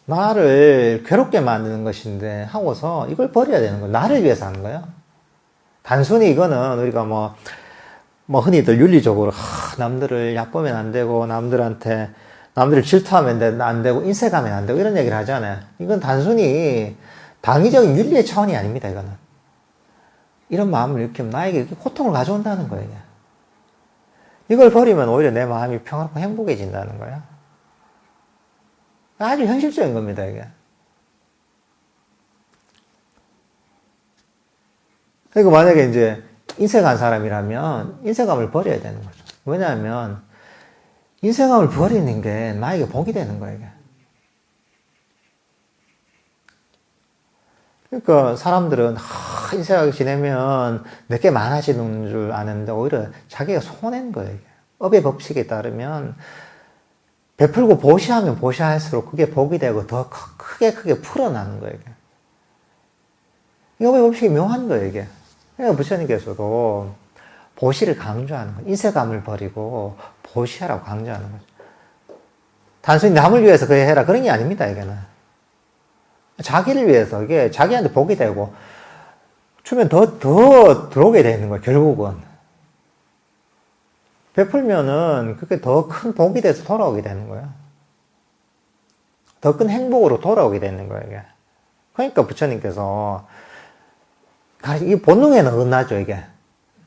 나를 괴롭게 만드는 것인데 하고서 이걸 버려야 되는 거예요. 나를 위해서 하는 거예요. 단순히 이거는 우리가 뭐 흔히들 윤리적으로 남들을 얕보면 안 되고 남들을 질투하면 안 되고 인색하면 안 되고 이런 얘기를 하잖아요. 이건 단순히 당위적인 윤리의 차원이 아닙니다, 이거는. 이런 마음을 일으키면 나에게 이렇게 고통을 가져온다는 거예요. 이걸 버리면 오히려 내 마음이 평화롭고 행복해진다는 거예요. 아주 현실적인 겁니다, 이게. 그리고 만약에 이제 인색한 사람이라면 인색함을 버려야 되는 거죠. 왜냐하면 인색함을 버리는 게 나에게 복이 되는 거예요, 이게. 그러니까 사람들은 인색하게 지내면 내게 많아지는 줄 아는데 오히려 자기가 손해인 거예요, 이게. 업의 법칙에 따르면 베풀고 보시하면 보시할수록 그게 복이 되고 더 크게 풀어나는 거예요, 이게. 이 업의 법칙이 묘한 거예요, 이게. 그러니까 부처님께서도 보시를 강조하는 거예요. 인색함을 버리고 보시하라고 강조하는 거죠. 단순히 남을 위해서 그래 해라 그런 게 아닙니다, 이게는. 자기를 위해서 이게 자기한테 복이 되고 주면 더 들어오게 되는 거예요, 결국은. 베풀면은 그게 더 큰 복이 돼서 돌아오게 되는 거예요. 더 큰 행복으로 돌아오게 되는 거예요, 이게. 그러니까 부처님께서 이 본능에는 어긋나죠, 이게.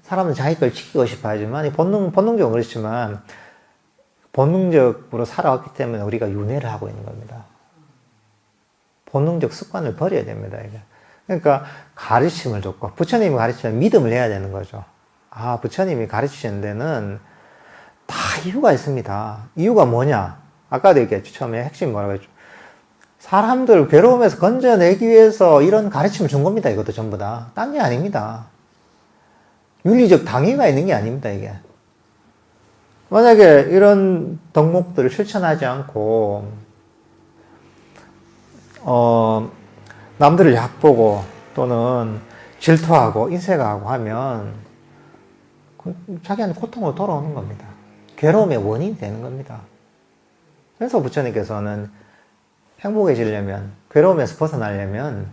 사람은 자기 걸 지키고 싶어 하지만 본능적으로 그렇지만 본능적으로 살아왔기 때문에 우리가 윤회를 하고 있는 겁니다. 본능적 습관을 버려야 됩니다, 이게. 그러니까 가르침을 줬고 부처님이 가르치면 믿음을 해야 되는 거죠. 부처님이 가르치시는 데는 다 이유가 있습니다. 이유가 뭐냐? 아까도 얘기했죠. 처음에 핵심 뭐라고 했죠? 사람들 괴로움에서 건져내기 위해서 이런 가르침을 준 겁니다. 이것도 전부 다. 딴 게 아닙니다. 윤리적 당위가 있는 게 아닙니다, 이게. 만약에 이런 덕목들을 실천하지 않고, 남들을 얕보고 또는 질투하고 인색하고 하면 자기한테 고통으로 돌아오는 겁니다. 괴로움의 원인이 되는 겁니다. 그래서 부처님께서는 행복해지려면, 괴로움에서 벗어나려면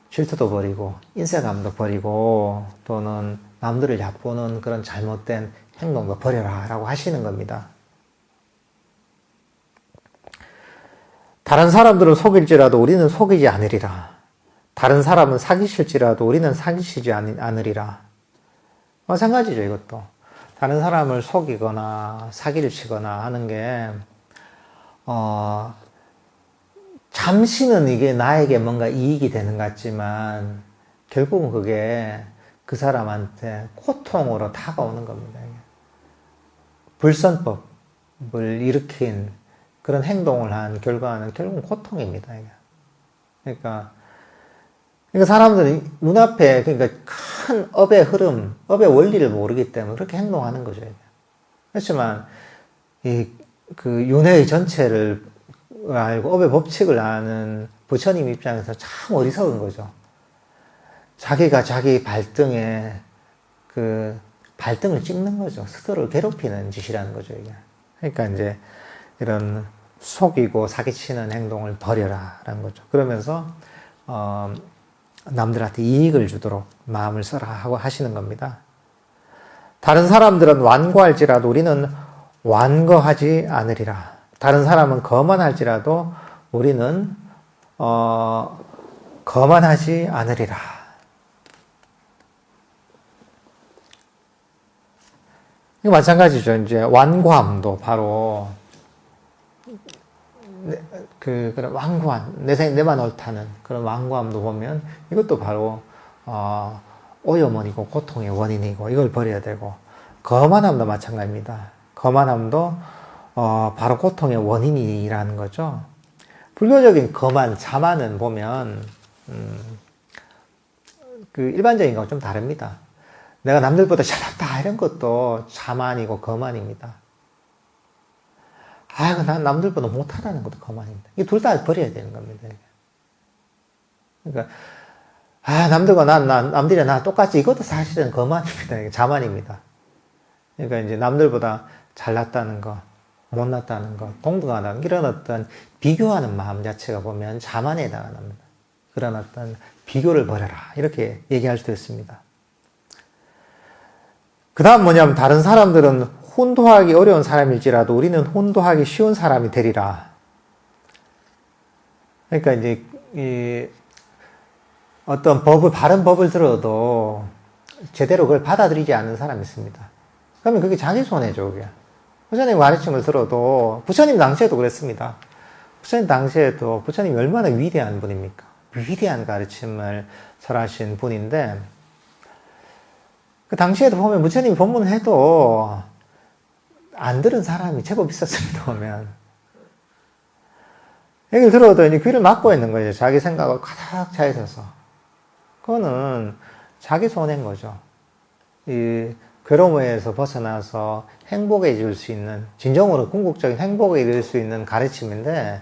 질투도 버리고 인색함도 버리고 또는 남들을 얕보는 그런 잘못된 행동도 버려라 라고 하시는 겁니다. 다른 사람들은 속일지라도 우리는 속이지 않으리라. 다른 사람은 사기실지라도 우리는 사기치지 않으리라. 마찬가지죠, 이것도. 다른 사람을 속이거나 사기를 치거나 하는 게 잠시는 이게 나에게 뭔가 이익이 되는 것 같지만 결국은 그게 그 사람한테 고통으로 다가오는 겁니다. 불선법을 일으킨 그런 행동을 한 결과는 결국은 고통입니다. 그러니까 사람들이 눈앞에 그러니까 큰 업의 흐름, 업의 원리를 모르기 때문에 그렇게 행동하는 거죠. 그렇지만 그 윤회의 전체를 알고 업의 법칙을 아는 부처님 입장에서 참 어리석은 거죠. 자기가 자기 발등에 그 발등을 찍는 거죠. 스스로를 괴롭히는 짓이라는 거죠, 이게. 그러니까 이제 이런 속이고 사기치는 행동을 버려라라는 거죠. 그러면서 남들한테 이익을 주도록 마음을 써라 하고 하시는 겁니다. 다른 사람들은 완고할지라도 우리는 완거하지 않으리라. 다른 사람은 거만할지라도 우리는 거만하지 않으리라. 이거 마찬가지죠. 이제 완고함도 바로 그런 완고한 내만 옳다는 그런 완고함도 보면 이것도 바로 오염원이고 고통의 원인이고 이걸 버려야 되고, 거만함도 마찬가지입니다. 거만함도 바로 고통의 원인이라는 거죠. 불교적인 거만, 자만은 보면 그 일반적인 거랑 좀 다릅니다. 내가 남들보다 잘났다 이런 것도 자만이고 거만입니다. 난 남들보다 못하다는 것도 거만입니다. 이 둘 다 버려야 되는 겁니다. 그러니까 남들과 남들이 나 똑같이, 이것도 사실은 거만입니다. 자만입니다. 그러니까 이제 남들보다 잘났다는 것, 못났다는 것, 동등하다는 이런 어떤 비교하는 마음 자체가 보면 자만에 해당합니다. 그런 어떤 비교를 버려라 이렇게 얘기할 수도 있습니다. 그 다음 뭐냐면 다른 사람들은 혼도하기 어려운 사람일지라도 우리는 혼도하기 쉬운 사람이 되리라. 그러니까 이제 어떤 바른 법을 들어도 제대로 그걸 받아들이지 않는 사람이 있습니다. 그러면 그게 자기 손해죠, 그게. 부처님 가르침을 들어도, 부처님 당시에도 그랬습니다. 부처님 당시에도 부처님이 얼마나 위대한 분입니까? 위대한 가르침을 설하신 분인데, 그 당시에도 보면 부처님이 법문을 해도 안 들은 사람이 제법 있었습니다, 보면. 얘기를 들어도 이제 귀를 막고 있는 거죠. 자기 생각을 가득 차 있어서. 그거는 자기 손해인 거죠. 이 괴로움에서 벗어나서 행복해질 수 있는, 진정으로 궁극적인 행복에 이를 수 있는 가르침인데,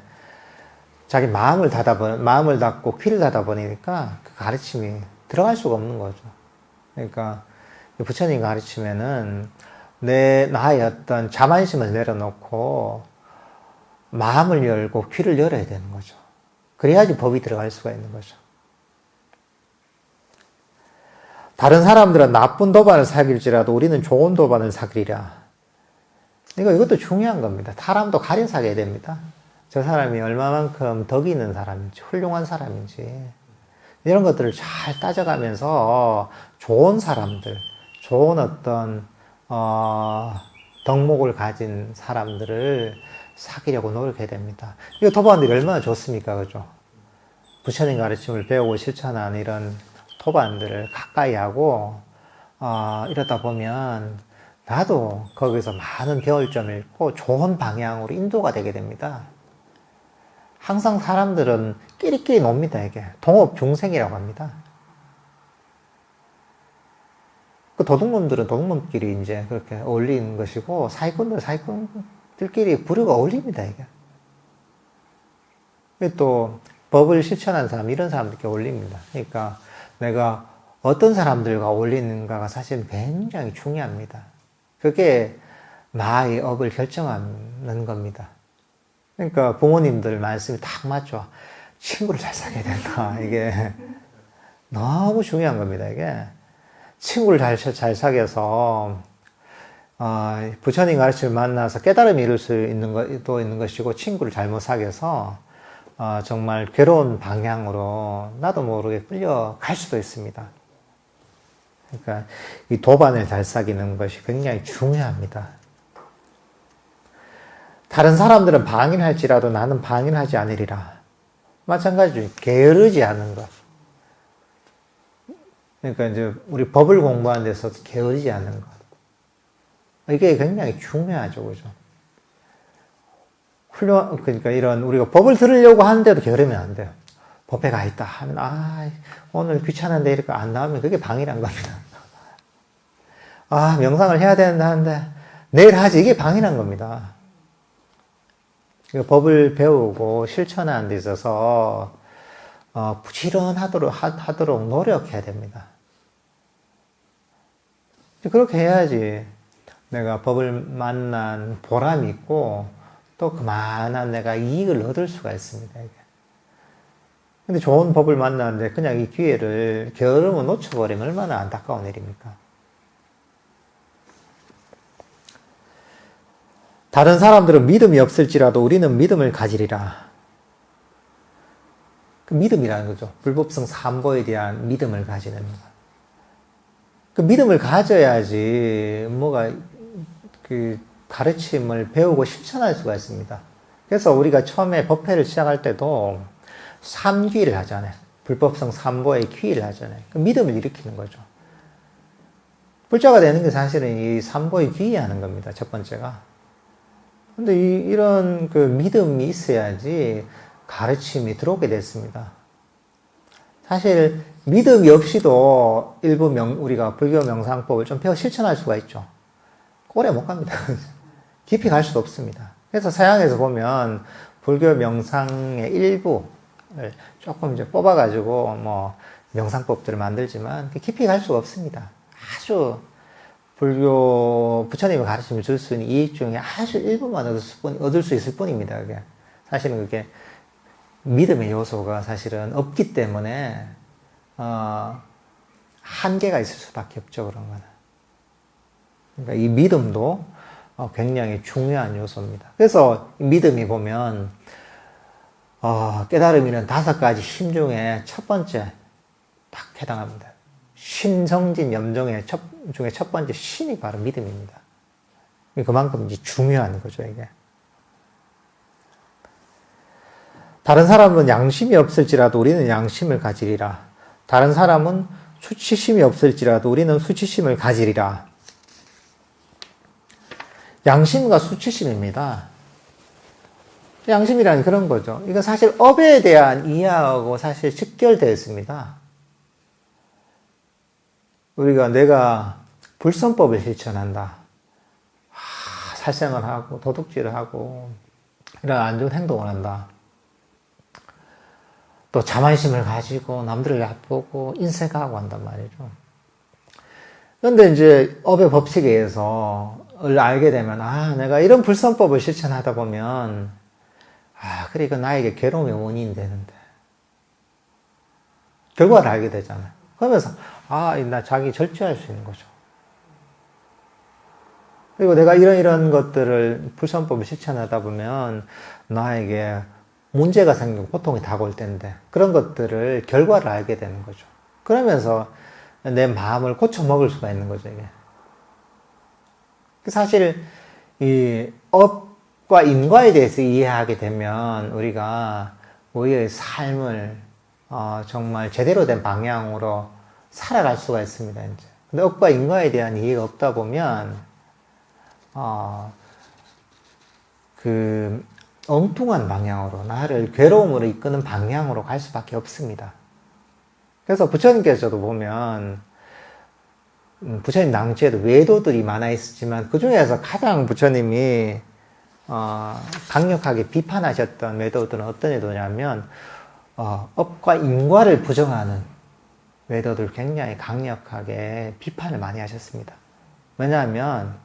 자기 마음을 닫고 귀를 닫아버리니까 그 가르침이 들어갈 수가 없는 거죠. 그러니까 부처님 가르침에는 나의 어떤 자만심을 내려놓고 마음을 열고 귀를 열어야 되는 거죠. 그래야지 법이 들어갈 수가 있는 거죠. 다른 사람들은 나쁜 도반을 사길지라도 우리는 좋은 도반을 사기리라. 이것도 중요한 겁니다. 사람도 가려 사겨야 됩니다. 저 사람이 얼마만큼 덕이 있는 사람인지, 훌륭한 사람인지, 이런 것들을 잘 따져가면서 좋은 사람들, 좋은 어떤 덕목을 가진 사람들을 사귀려고 노력해야 됩니다. 이거 도반들이 얼마나 좋습니까, 그죠? 부처님 가르침을 배우고 실천하는 이런 도반들을 가까이 하고 이러다 보면 나도 거기서 많은 배울 점을 잃고 좋은 방향으로 인도가 되게 됩니다. 항상 사람들은 끼리끼리 놉니다. 이게 동업 중생이라고 합니다. 그 도둑놈들은 도둑놈끼리 이제 그렇게 어울리는 것이고, 사기꾼들은 사기꾼들끼리 부류가 어울립니다, 이게. 또, 법을 실천하는 사람, 이런 사람들께 어울립니다. 그러니까 내가 어떤 사람들과 어울리는가가 사실 굉장히 중요합니다. 그게 나의 업을 결정하는 겁니다. 그러니까 부모님들 말씀이 딱 맞죠. 친구를 잘 사귀어야 된다. 이게 너무 중요한 겁니다, 이게. 친구를 잘 사귀어서, 부처님 가르침을 만나서 깨달음이 이룰 수 있는 것도 있는 것이고, 친구를 잘못 사귀어서, 정말 괴로운 방향으로 나도 모르게 끌려갈 수도 있습니다. 그러니까 이 도반을 잘 사귀는 것이 굉장히 중요합니다. 다른 사람들은 방임할지라도 나는 방임하지 않으리라. 마찬가지로 게으르지 않는 것. 그러니까 이제 우리 법을 공부하는 데서 게으르지 않는 것. 이게 굉장히 중요하죠, 그죠? 그러니까 이런 우리가 법을 들으려고 하는데도 게으르면 안 돼요. 법에 가 있다 하면 오늘 귀찮은데 이렇게 안 나오면 그게 방해란 겁니다. 명상을 해야 된다 하는데 내일 하지, 이게 방해란 겁니다. 법을 배우고 실천하는 데 있어서 부지런하도록 노력해야 됩니다. 그렇게 해야지 내가 법을 만난 보람이 있고 또 그만한 내가 이익을 얻을 수가 있습니다. 근데 좋은 법을 만났는데 그냥 이 기회를 게으름을 놓쳐버리면 얼마나 안타까운 일입니까? 다른 사람들은 믿음이 없을지라도 우리는 믿음을 가지리라. 그 믿음이라는 거죠. 불법성 삼보에 대한 믿음을 가지는 것. 그 믿음을 가져야지 뭐가 그 가르침을 배우고 실천할 수가 있습니다. 그래서 우리가 처음에 법회를 시작할 때도 삼귀를 하잖아요. 불법성 삼보의 귀를 하잖아요. 그 믿음을 일으키는 거죠. 불자가 되는 게 사실은 이 삼보의 귀에 하는 겁니다. 첫 번째가. 근데 이런 그 믿음이 있어야지 가르침이 들어오게 됐습니다. 사실 믿음이 없이도 일부 우리가 불교 명상법을 좀 배워 실천할 수가 있죠. 오래 못 갑니다. 깊이 갈 수도 없습니다. 그래서 서양에서 보면 불교 명상의 일부를 조금 이제 뽑아가지고 뭐 명상법들을 만들지만 깊이 갈 수가 없습니다. 아주 불교 부처님의 가르침을 줄 수 있는 이익 중에 아주 일부만 얻을 수 있을 뿐입니다. 그게 사실은 그게 믿음의 요소가 사실은 없기 때문에 한계가 있을 수밖에 없죠. 그런 거는. 그러니까 이 믿음도 굉장히 중요한 요소입니다. 그래서 믿음이 보면 깨달음이는 5가지 힘 중에 첫 번째 딱 해당합니다. 신성진 염종의 중에 첫 번째 신이 바로 믿음입니다. 그만큼 이제 중요한 거죠, 이게. 다른 사람은 양심이 없을지라도 우리는 양심을 가지리라. 다른 사람은 수치심이 없을지라도 우리는 수치심을 가지리라. 양심과 수치심입니다. 양심이라는 그런 거죠. 이건 사실 업에 대한 이해하고 사실 직결되어 있습니다. 우리가 내가 불선법을 실천한다. 살생을 하고 도둑질을 하고 이런 안 좋은 행동을 한다. 또 자만심을 가지고 남들을 얕보고 인색하고 한단 말이죠. 그런데 이제 업의 법칙에 의해서 알게 되면 내가 이런 불선법을 실천하다 보면 그래 이거 나에게 괴로움의 원인이 되는데 결과를 알게 되잖아요. 그러면서 나 자기 절제할 수 있는 거죠. 그리고 내가 이런 것들을 불선법을 실천하다 보면 나에게 문제가 생기고 고통이 다가올 텐데 그런 것들을 결과를 알게 되는 거죠. 그러면서 내 마음을 고쳐 먹을 수가 있는 거죠, 이게. 사실 이 업과 인과에 대해서 이해하게 되면 우리가 우리의 삶을 정말 제대로 된 방향으로 살아갈 수가 있습니다, 이제. 근데 업과 인과에 대한 이해가 없다 보면 그 엉뚱한 방향으로 나를 괴로움으로 이끄는 방향으로 갈 수밖에 없습니다. 그래서 부처님께서도 보면 부처님 낭주에도 외도들이 많아 있었지만 그 중에서 가장 부처님이 강력하게 비판하셨던 외도들은 어떤 외도냐면 업과 인과를 부정하는 외도들 굉장히 강력하게 비판을 많이 하셨습니다. 왜냐하면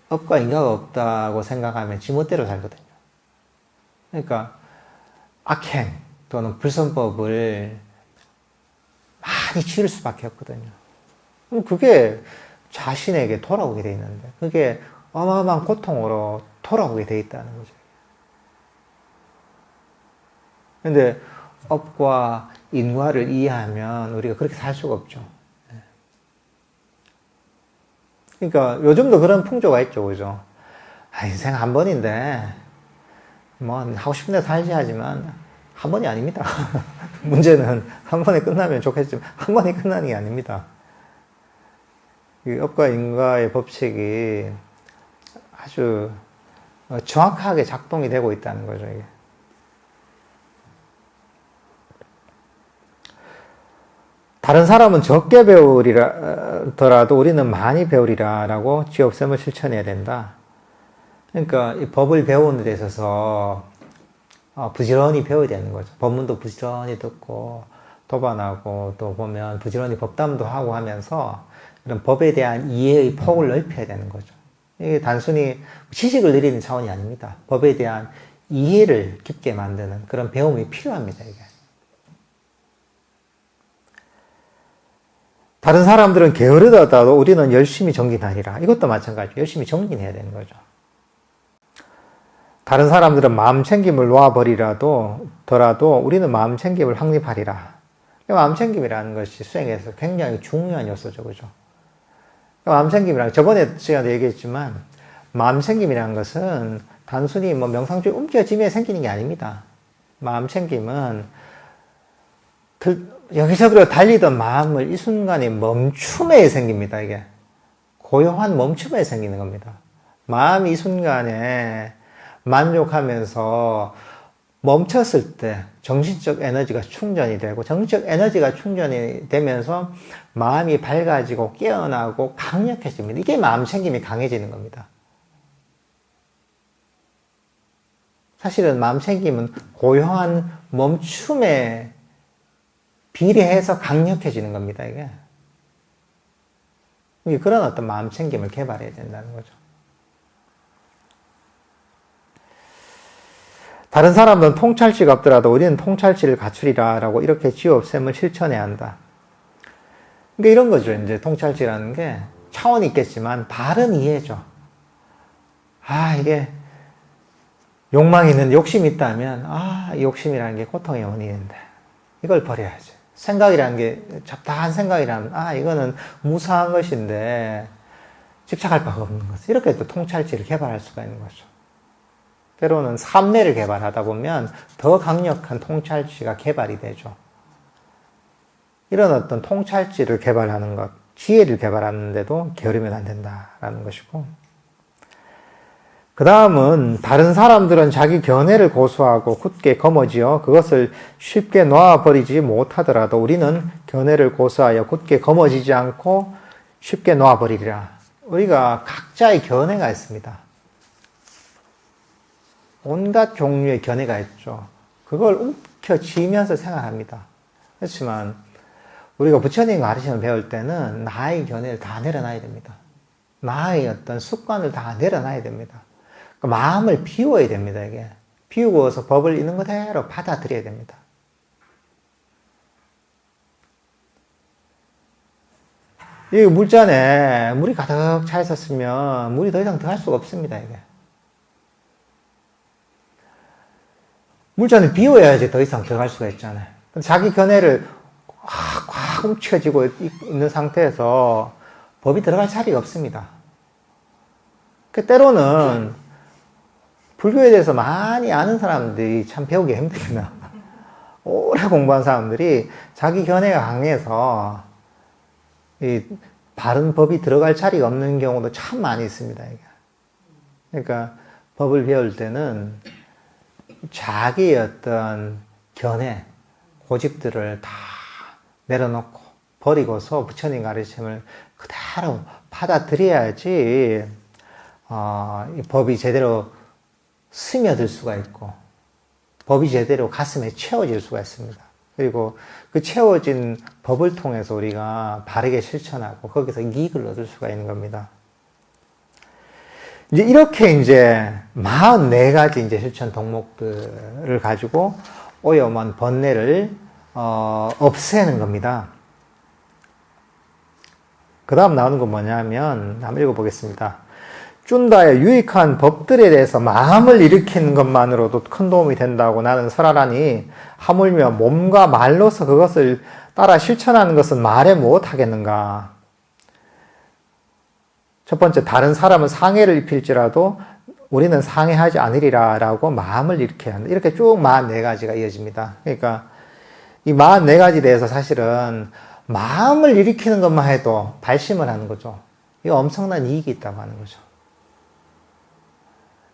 업과 인과가 없다고 생각하면 지멋대로 살거든요. 그러니까 악행 또는 불선법을 많이 치를 수밖에 없거든요. 그럼 그게 자신에게 돌아오게 돼 있는데 그게 어마어마한 고통으로 돌아오게 돼 있다는 거죠. 근데 업과 인과를 이해하면 우리가 그렇게 살 수가 없죠. 그러니까 요즘도 그런 풍조가 있죠, 그죠? 인생 한 번인데 뭐 하고 싶은 데 살지 하지만 한 번이 아닙니다. 문제는 한 번에 끝나면 좋겠지만 한 번에 끝나는 게 아닙니다. 이 업과 인과의 법칙이 아주 정확하게 작동이 되고 있다는 거죠, 이게. 다른 사람은 적게 배우리라더라도 우리는 많이 배우리라라고 지옥샘을 실천해야 된다. 그러니까 이 법을 배우는 데 있어서 부지런히 배워야 되는 거죠. 법문도 부지런히 듣고 도반하고 또 보면 부지런히 법담도 하고 하면서 이런 법에 대한 이해의 폭을 넓혀야 되는 거죠. 이게 단순히 지식을 늘리는 차원이 아닙니다. 법에 대한 이해를 깊게 만드는 그런 배움이 필요합니다, 이게. 다른 사람들은 게으르다도 우리는 열심히 정진하리라. 이것도 마찬가지로 열심히 정진해야 되는 거죠. 다른 사람들은 마음 챙김을 놓아버리더라도 우리는 마음 챙김을 확립하리라. 마음 챙김이라는 것이 수행에서 굉장히 중요한 요소죠, 그죠? 마음 챙김이란 저번에 제가 얘기했지만 마음 챙김이라는 것은 단순히 뭐 명상 중에 움켜짐에 생기는 게 아닙니다. 마음 챙김은 여기저기로 달리던 마음을 이 순간에 멈춤에 생깁니다, 이게. 고요한 멈춤에 생기는 겁니다. 마음이 이 순간에 만족하면서 멈췄을 때 정신적 에너지가 충전이 되고 정신적 에너지가 충전이 되면서 마음이 밝아지고 깨어나고 강력해집니다. 이게 마음 챙김이 강해지는 겁니다. 사실은 마음 챙김은 고요한 멈춤에 비례해서 강력해지는 겁니다, 이게. 그런 어떤 마음 챙김을 개발해야 된다는 거죠. 다른 사람들은 통찰치가 없더라도 우리는 통찰치를 갖추리라 라고 이렇게 지옥샘을 실천해야 한다. 그러니까 이런 거죠. 이제 통찰치라는 게 차원이 있겠지만 바른 이해죠. 이게 욕망이 있는데 욕심이 있다면 욕심이라는 게 고통의 원인인데 이걸 버려야지. 생각이라는 게 잡다한 생각이라면 이거는 무사한 것인데 집착할 바가 없는 거죠. 이렇게 또 통찰치를 개발할 수가 있는 거죠. 때로는 삼례를 개발하다 보면 더 강력한 통찰치가 개발이 되죠. 이런 어떤 통찰치를 개발하는 것, 지혜를 개발하는데도 게으르면 안 된다라는 것이고, 그 다음은 다른 사람들은 자기 견해를 고수하고 굳게 거머쥐어 그것을 쉽게 놓아버리지 못하더라도 우리는 견해를 고수하여 굳게 거머쥐지 않고 쉽게 놓아버리리라. 우리가 각자의 견해가 있습니다. 온갖 종류의 견해가 있죠. 그걸 움켜쥐면서 생활합니다. 그렇지만 우리가 부처님 가르침을 배울 때는 나의 견해를 다 내려놔야 됩니다. 나의 어떤 습관을 다 내려놔야 됩니다. 마음을 비워야 됩니다, 이게. 비우고서 법을 있는 그대로 받아들여야 됩니다. 이 물잔에 물이 가득 차 있었으면 물이 더 이상 들어갈 수가 없습니다, 이게. 물잔을 비워야지 더 이상 들어갈 수가 있잖아요. 자기 견해를 꽉 움켜쥐고 있는 상태에서 법이 들어갈 자리가 없습니다. 때로는 불교에 대해서 많이 아는 사람들이 참 배우기 힘듭니다. 오래 공부한 사람들이 자기 견해가 강해서 이 바른 법이 들어갈 자리가 없는 경우도 참 많이 있습니다. 이게. 그러니까 법을 배울 때는 자기의 어떤 견해, 고집들을 다 내려놓고 버리고서 부처님 가르침을 그대로 받아들여야지 이 법이 제대로 스며들 수가 있고 법이 제대로 가슴에 채워질 수가 있습니다. 그리고 그 채워진 법을 통해서 우리가 바르게 실천하고 거기서 이익을 얻을 수가 있는 겁니다. 이제 이렇게 이제 44가지 이제 실천 덕목들을 가지고 오염한 번뇌를 없애는 겁니다. 그 다음 나오는 건 뭐냐면 한번 읽어보겠습니다. 쭌다의 유익한 법들에 대해서 마음을 일으키는 것만으로도 큰 도움이 된다고 나는 설하라니 하물며 몸과 말로서 그것을 따라 실천하는 것은 말해 무엇하겠는가. 첫 번째, 다른 사람은 상해를 입힐지라도 우리는 상해하지 않으리라 라고 마음을 일으켜야 한다. 이렇게 쭉 44가지가 이어집니다. 그러니까 이 44가지에 대해서 사실은 마음을 일으키는 것만 해도 발심을 하는 거죠. 이거 엄청난 이익이 있다고 하는 거죠.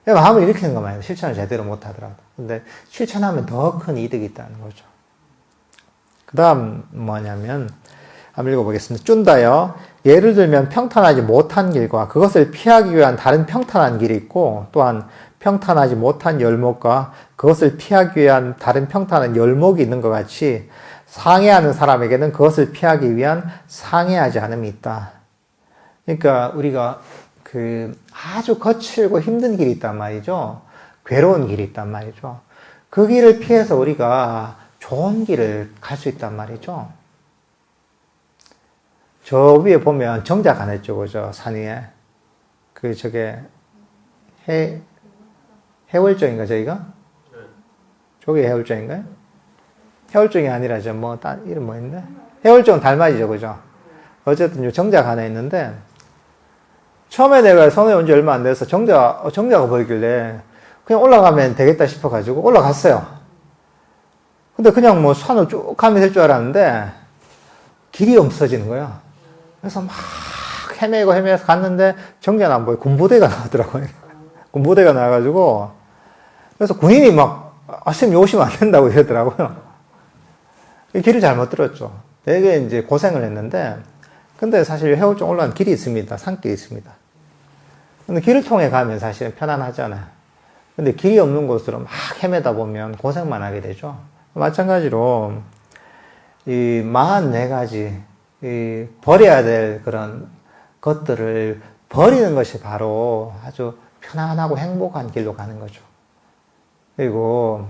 마음을 일으키는 것만 해도 실천을 제대로 못 하더라도. 근데 실천하면 더 큰 이득이 있다는 거죠. 그 다음 뭐냐면, 한번 읽어보겠습니다. 쭌다여, 예를 들면 평탄하지 못한 길과 그것을 피하기 위한 다른 평탄한 길이 있고, 또한 평탄하지 못한 열목과 그것을 피하기 위한 다른 평탄한 열목이 있는 것 같이 상해하는 사람에게는 그것을 피하기 위한 상해하지 않음이 있다. 그러니까 우리가 아주 거칠고 힘든 길이 있단 말이죠. 괴로운 길이 있단 말이죠. 그 길을 피해서 우리가 좋은 길을 갈 수 있단 말이죠. 저 위에 보면 정작 안 했죠, 그죠? 산 위에. 저게, 해월정인가, 저희가? 네. 저게 해월정인가요? 해월정이 아니라, 이름 뭐 있는데? 해월정은 달맞이죠, 그죠? 어쨌든 정작 하나 있는데, 처음에 내가 성에 온 지 얼마 안 돼서 정자가 보이길래 그냥 올라가면 되겠다 싶어가지고 올라갔어요. 근데 그냥 산을 쭉 가면 될 줄 알았는데 길이 없어지는 거야. 그래서 막 헤매서 갔는데 정자는 안 보여. 군부대가 나오더라고요. 군부대가 나와가지고 그래서 군인이 선생님 오시면 안 된다고 이러더라고요. 길을 잘못 들었죠. 되게 이제 고생을 했는데 근데 사실 해월정 올라가는 길이 있습니다. 산길이 있습니다. 근데 길을 통해 가면 사실은 편안하잖아요. 근데 길이 없는 곳으로 막 헤매다 보면 고생만 하게 되죠. 마찬가지로 이 44가지 버려야 될 그런 것들을 버리는 것이 바로 아주 편안하고 행복한 길로 가는 거죠. 그리고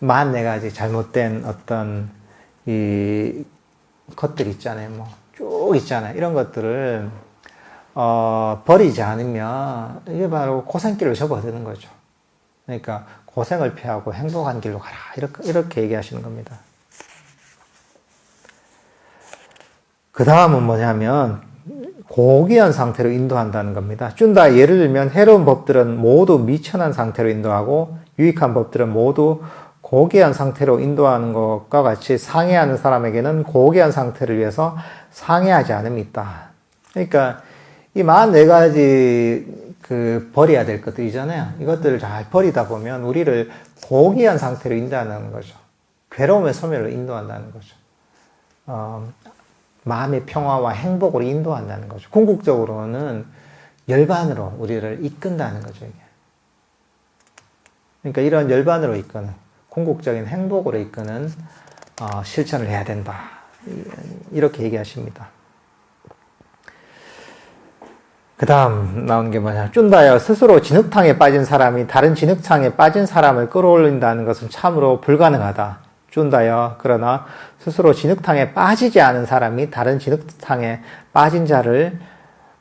44가지 잘못된 어떤 이 것들 있잖아요. 쭉 있잖아요. 이런 것들을 버리지 않으면 이게 바로 고생길을 접어드는 거죠. 그러니까 고생을 피하고 행복한 길로 가라. 이렇게 얘기하시는 겁니다. 그 다음은 뭐냐면 고귀한 상태로 인도한다는 겁니다. 쭌다 예를 들면 해로운 법들은 모두 미천한 상태로 인도하고 유익한 법들은 모두 고귀한 상태로 인도하는 것과 같이 상해하는 사람에게는 고귀한 상태를 위해서 상해하지 않음이 있다. 그러니까 이 44가지 버려야 될 것들이잖아요. 이것들을 잘 버리다 보면 우리를 고귀한 상태로 인도하는 거죠. 괴로움의 소멸로 인도한다는 거죠. 마음의 평화와 행복으로 인도한다는 거죠. 궁극적으로는 열반으로 우리를 이끈다는 거죠. 이게. 그러니까 이런 열반으로 이끄는 궁극적인 행복으로 이끄는 실천을 해야 된다. 이렇게 얘기하십니다. 그 다음 나온 게 뭐냐. 쭌다여 스스로 진흙탕에 빠진 사람이 다른 진흙탕에 빠진 사람을 끌어올린다는 것은 참으로 불가능하다. 쭌다여 그러나 스스로 진흙탕에 빠지지 않은 사람이 다른 진흙탕에 빠진 자를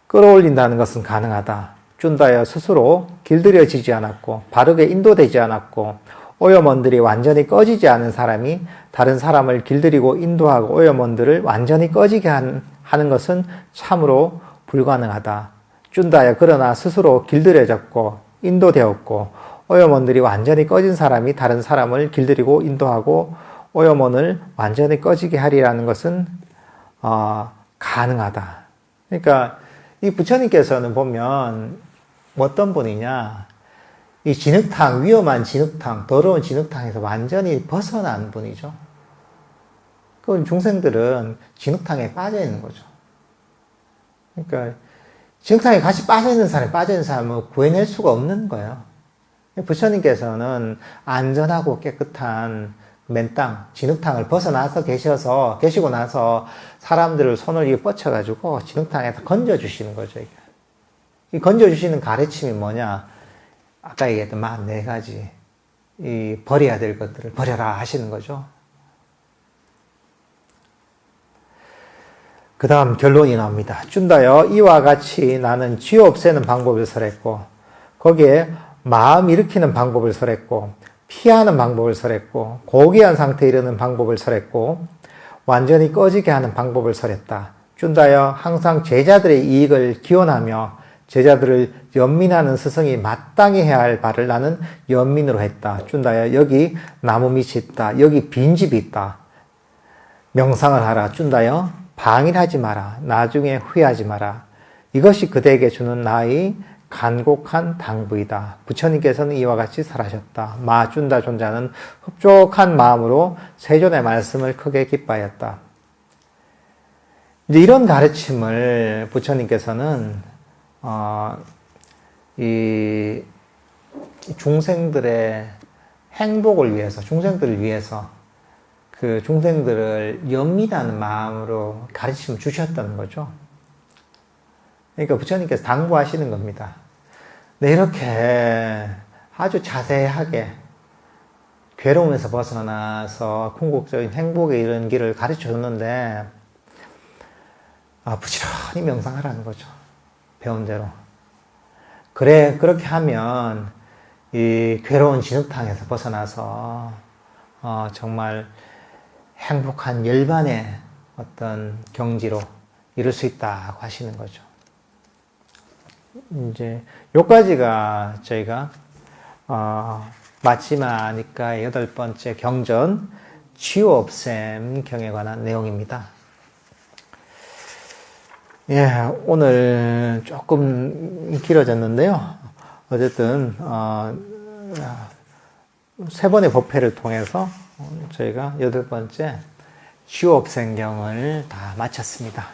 끌어올린다는 것은 가능하다. 쭌다여 스스로 길들여지지 않았고 바르게 인도되지 않았고 오염원들이 완전히 꺼지지 않은 사람이 다른 사람을 길들이고 인도하고 오염원들을 완전히 꺼지게 하는 것은 참으로 불가능하다. 쭌다여 그러나 스스로 길들여졌고 인도되었고 오염원들이 완전히 꺼진 사람이 다른 사람을 길들이고 인도하고 오염원을 완전히 꺼지게 하리라는 것은 가능하다. 그러니까 이 부처님께서는 보면 어떤 분이냐, 이 진흙탕, 위험한 진흙탕, 더러운 진흙탕에서 완전히 벗어난 분이죠. 그 중생들은 진흙탕에 빠져 있는 거죠. 그러니까 진흙탕에 같이 빠져있는 사람을 구해낼 수가 없는 거예요. 부처님께서는 안전하고 깨끗한 맨땅, 진흙탕을 벗어나서 계시고 나서 사람들을 손을 이렇게 뻗쳐가지고 진흙탕에서 건져주시는 거죠. 이게. 이 건져주시는 가르침이 뭐냐? 아까 얘기했던 44가지. 이 버려야 될 것들을 버려라 하시는 거죠. 그 다음 결론이 나옵니다. 쭌다여 이와 같이 나는 쥐 없애는 방법을 설했고 거기에 마음 일으키는 방법을 설했고 피하는 방법을 설했고 고귀한 상태에 이르는 방법을 설했고 완전히 꺼지게 하는 방법을 설했다. 쭌다여 항상 제자들의 이익을 기원하며 제자들을 연민하는 스승이 마땅히 해야 할 바를 나는 연민으로 했다. 쭌다여 여기 나무 밑이 있다. 여기 빈집이 있다. 명상을 하라. 쭌다여 방일하지 마라. 나중에 후회하지 마라. 이것이 그대에게 주는 나의 간곡한 당부이다. 부처님께서는 이와 같이 설하셨다. 쭌다 존자는 흡족한 마음으로 세존의 말씀을 크게 기뻐하였다. 이제 이런 가르침을 부처님께서는 이 중생들의 행복을 위해서, 중생들을 위해서 그 중생들을 연민하는 마음으로 가르침을 주셨다는 거죠. 그러니까 부처님께서 당부하시는 겁니다. 네, 이렇게 아주 자세하게 괴로움에서 벗어나서 궁극적인 행복에 이르는 길을 가르쳐 줬는데, 부지런히 명상하라는 거죠. 배운 대로. 그래, 그렇게 하면 이 괴로운 진흙탕에서 벗어나서, 정말 행복한 열반의 어떤 경지로 이룰 수 있다고 하시는 거죠. 이제 요까지가 저희가 마치마 니까의 8번째 경전 쥐없앰 경에 관한 내용입니다. 예, 오늘 조금 길어졌는데요. 어쨌든 3번의 법회를 통해서 저희가 8번째 쥐없앰경을 다 마쳤습니다.